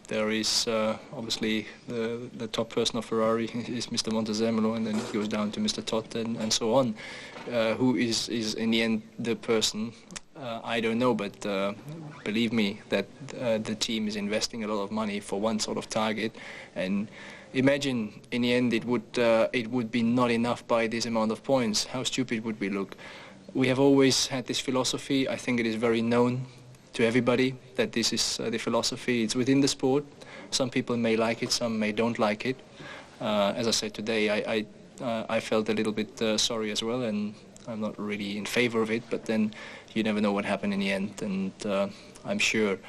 there is obviously the top person of Ferrari is Mr. Montezemolo, and then it goes down to Mr. Todt and so on. Who is in the end the person? I don't know, but believe me that the team is investing a lot of money for one sort of target, and imagine in the end it would be not enough by this amount of points. How stupid would we look? We have always had this philosophy. I think it is very known to everybody that this is the philosophy. It's within the sport. Some people may like it, some may don't like it. As I said today, I felt a little bit sorry as well, and I'm not really in favor of it, but then you never know what happened in the end, and I'm sure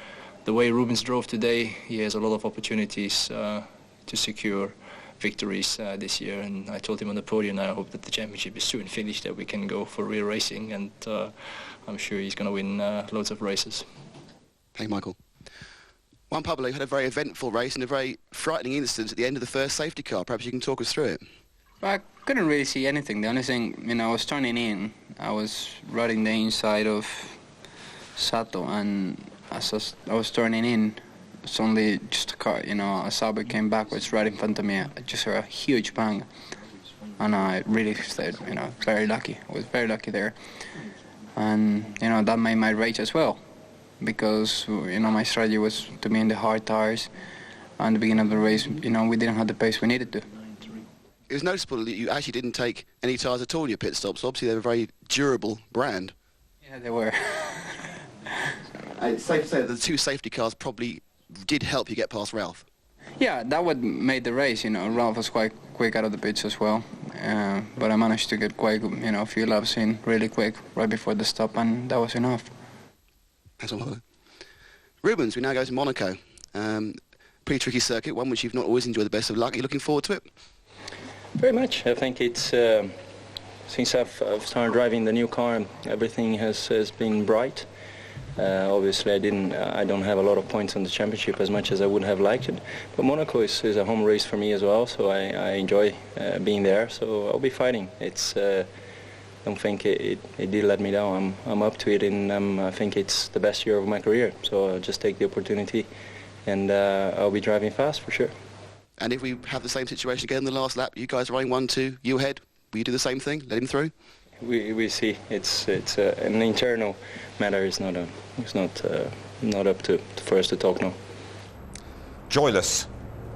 the way Rubens drove today, he has a lot of opportunities to secure victories this year, and I told him on the podium I hope that the championship is soon finished, that we can go for real racing, and I'm sure he's going to win loads of races. Thank you, Michael. Juan Pablo had a very eventful race and a very frightening incident at the end of the first safety car. Perhaps you can talk us through it. Well, I couldn't really see anything. The only thing, I was turning in. I was riding the inside of Sato, and as I was turning in, suddenly just a car, a Sauber came backwards right in front of me. I just heard a huge bang, and I really stayed, very lucky. I was very lucky there, and that made my race as well. because, you know, my strategy was to be in the hard tires. And the beginning of the race, you know, we didn't have the pace we needed to. It was noticeable that you actually didn't take any tyres at all in your pit stops. Obviously, they're a very durable brand. Yeah, they were. And it's safe to say that the 2 safety cars probably did help you get past Ralph. Yeah, that would made the race. You know, Ralph was quite quick out of the pits as well, but I managed to get quite, you know, a few laps in really quick right before the stop, and that was enough. That's all. Rubens, we now go to Monaco. Pretty tricky circuit, one which you've not always enjoyed the best of luck. Are you looking forward to it? Very much. I think it's since I've started driving the new car, everything has been bright. Obviously, I don't have a lot of points on the championship as much as I would have liked it. But Monaco is a home race for me as well, so I enjoy being there. So I'll be fighting. I don't think it did let me down. I'm up to it, and I think it's the best year of my career. So I'll just take the opportunity, and I'll be driving fast for sure. And if we have the same situation again in the last lap, you guys running 1-2, you ahead, will you do the same thing? Let him through? We see. It's an internal matter. It's not up to for us to talk now. Joyless,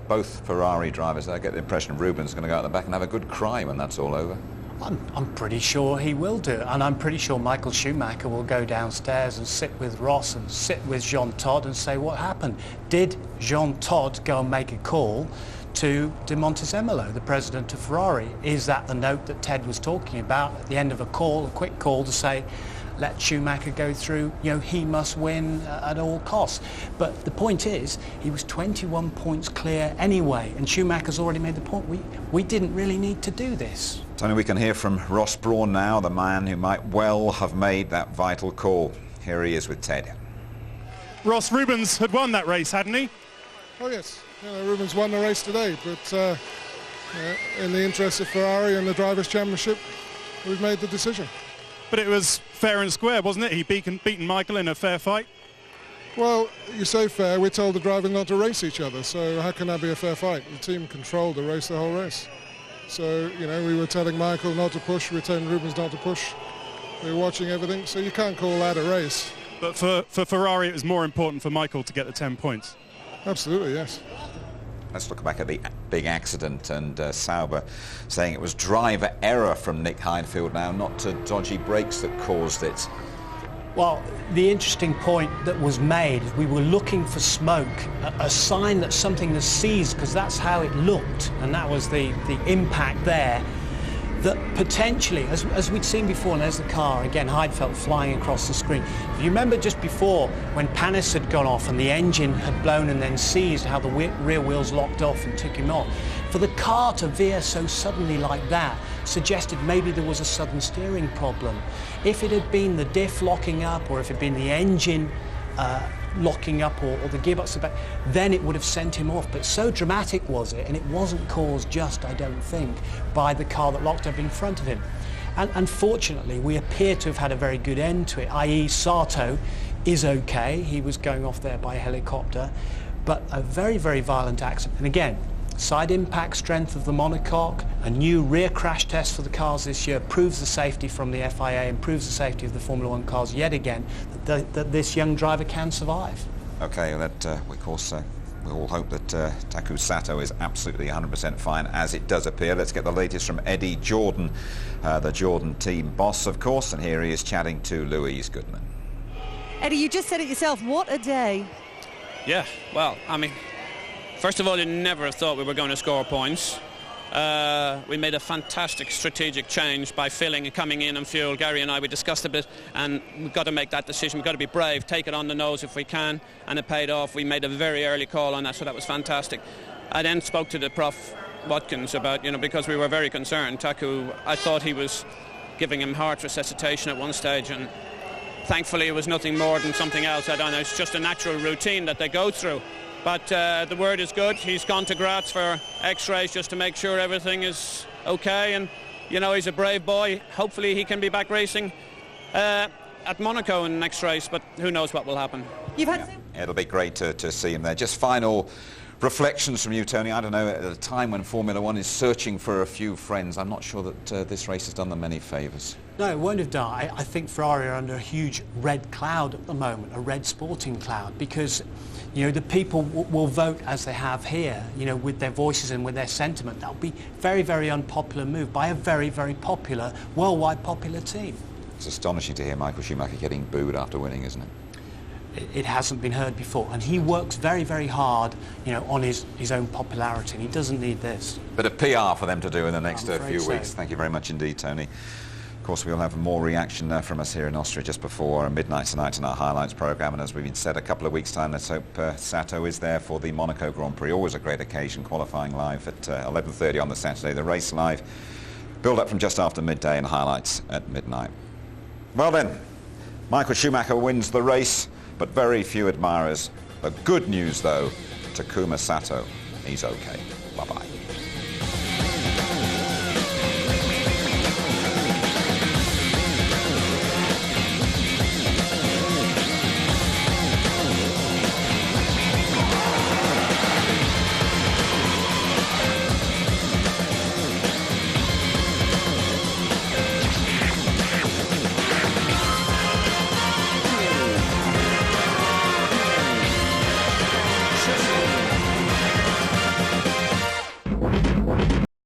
both Ferrari drivers. I get the impression Rubens is going to go out the back and have a good cry when that's all over. I'm pretty sure he will do, and I'm pretty sure Michael Schumacher will go downstairs and sit with Ross and sit with Jean Todt and say, what happened? Did Jean Todt go and make a call to De Montezemolo, the president of Ferrari? Is that the note that Ted was talking about at the end of a call, a quick call to say, let Schumacher go through, you know, he must win at all costs. But the point is, he was 21 points clear anyway, and Schumacher's already made the point, we didn't really need to do this. Tony, we can hear from Ross Brawn now, the man who might well have made that vital call. Here he is with Ted. Ross, Rubens had won that race, hadn't he? Oh yes, Rubens won the race today, but in the interest of Ferrari and the Drivers' Championship, we've made the decision. But it was fair and square, wasn't it? He beaten Michael in a fair fight. Well, you say fair, we're told the drivers not to race each other, so how can that be a fair fight? The team controlled the race, the whole race. So, you know, we were telling Michael not to push, we were telling Rubens not to push. We were watching everything, so you can't call that a race. But for Ferrari, it was more important for Michael to get the 10 points. Absolutely, yes. Let's look back at the big accident, and Sauber saying it was driver error from Nick Heidfeld now, not dodgy brakes that caused it. Well, the interesting point that was made, we were looking for smoke, a sign that something has seized, because that's how it looked, and that was the impact there. That potentially, as we'd seen before, and there's the car, again, Heidfeld flying across the screen. If you remember just before, when Panis had gone off and the engine had blown and then seized, how the rear wheels locked off and took him off. For the car to veer so suddenly like that suggested maybe there was a sudden steering problem. If it had been the diff locking up, or if it had been the engine locking up, or the gearbox back, then it would have sent him off. But so dramatic was it, and it wasn't caused just, I don't think, by the car that locked up in front of him. And unfortunately, we appear to have had a very good end to it, i.e. Sato is okay. He was going off there by helicopter, but a very, very violent accident. And again, side impact strength of the monocoque, a new rear crash test for the cars this year proves the safety from the FIA and proves the safety of the Formula One cars yet again, that this young driver can survive. Okay, of course, we all hope that Taku Sato is absolutely 100% fine, as it does appear. Let's get the latest from Eddie Jordan, the Jordan team boss, of course, and here he is chatting to Louise Goodman. Eddie, you just said it yourself, what a day. Yeah, well, I mean, first of all, I never have thought we were going to score points. We made a fantastic strategic change by filling and coming in on fuel. Gary and I, we discussed a bit, and we've got to make that decision. We've got to be brave, take it on the nose if we can, and it paid off. We made a very early call on that, so that was fantastic. I then spoke to the Prof Watkins about, because we were very concerned. Taku, I thought he was giving him heart resuscitation at one stage, and thankfully it was nothing more than something else. I don't know, it's just a natural routine that they go through. But the word is good. He's gone to Graz for x-rays just to make sure everything is okay. And, he's a brave boy. Hopefully he can be back racing at Monaco in the next race, but who knows what will happen. It'll be great to see him there. Just final reflections from you, Tony. I don't know, at a time when Formula One is searching for a few friends, I'm not sure that this race has done them many favours. No, it won't have done. I think Ferrari are under a huge red cloud at the moment, a red sporting cloud, because the people will vote as they have here, with their voices and with their sentiment. That'll be very, very unpopular move by a very, very popular, worldwide popular team. It's astonishing to hear Michael Schumacher getting booed after winning, isn't it? It hasn't been heard before, and he works very, very hard, on his own popularity, and he doesn't need this. Bit of PR for them to do in the next few so. weeks. Thank you very much indeed, Tony. Of course, we'll have more reaction from us here in Austria just before midnight tonight in our highlights programme, and as we've said, a couple of weeks' time, let's hope Sato is there for the Monaco Grand Prix. Always a great occasion, qualifying live at 11:30 on the Saturday, the race live, build up from just after midday, and highlights at midnight. Well then, Michael Schumacher wins the race, but very few admirers. The good news, though, Takuma Sato, he's okay. Bye-bye.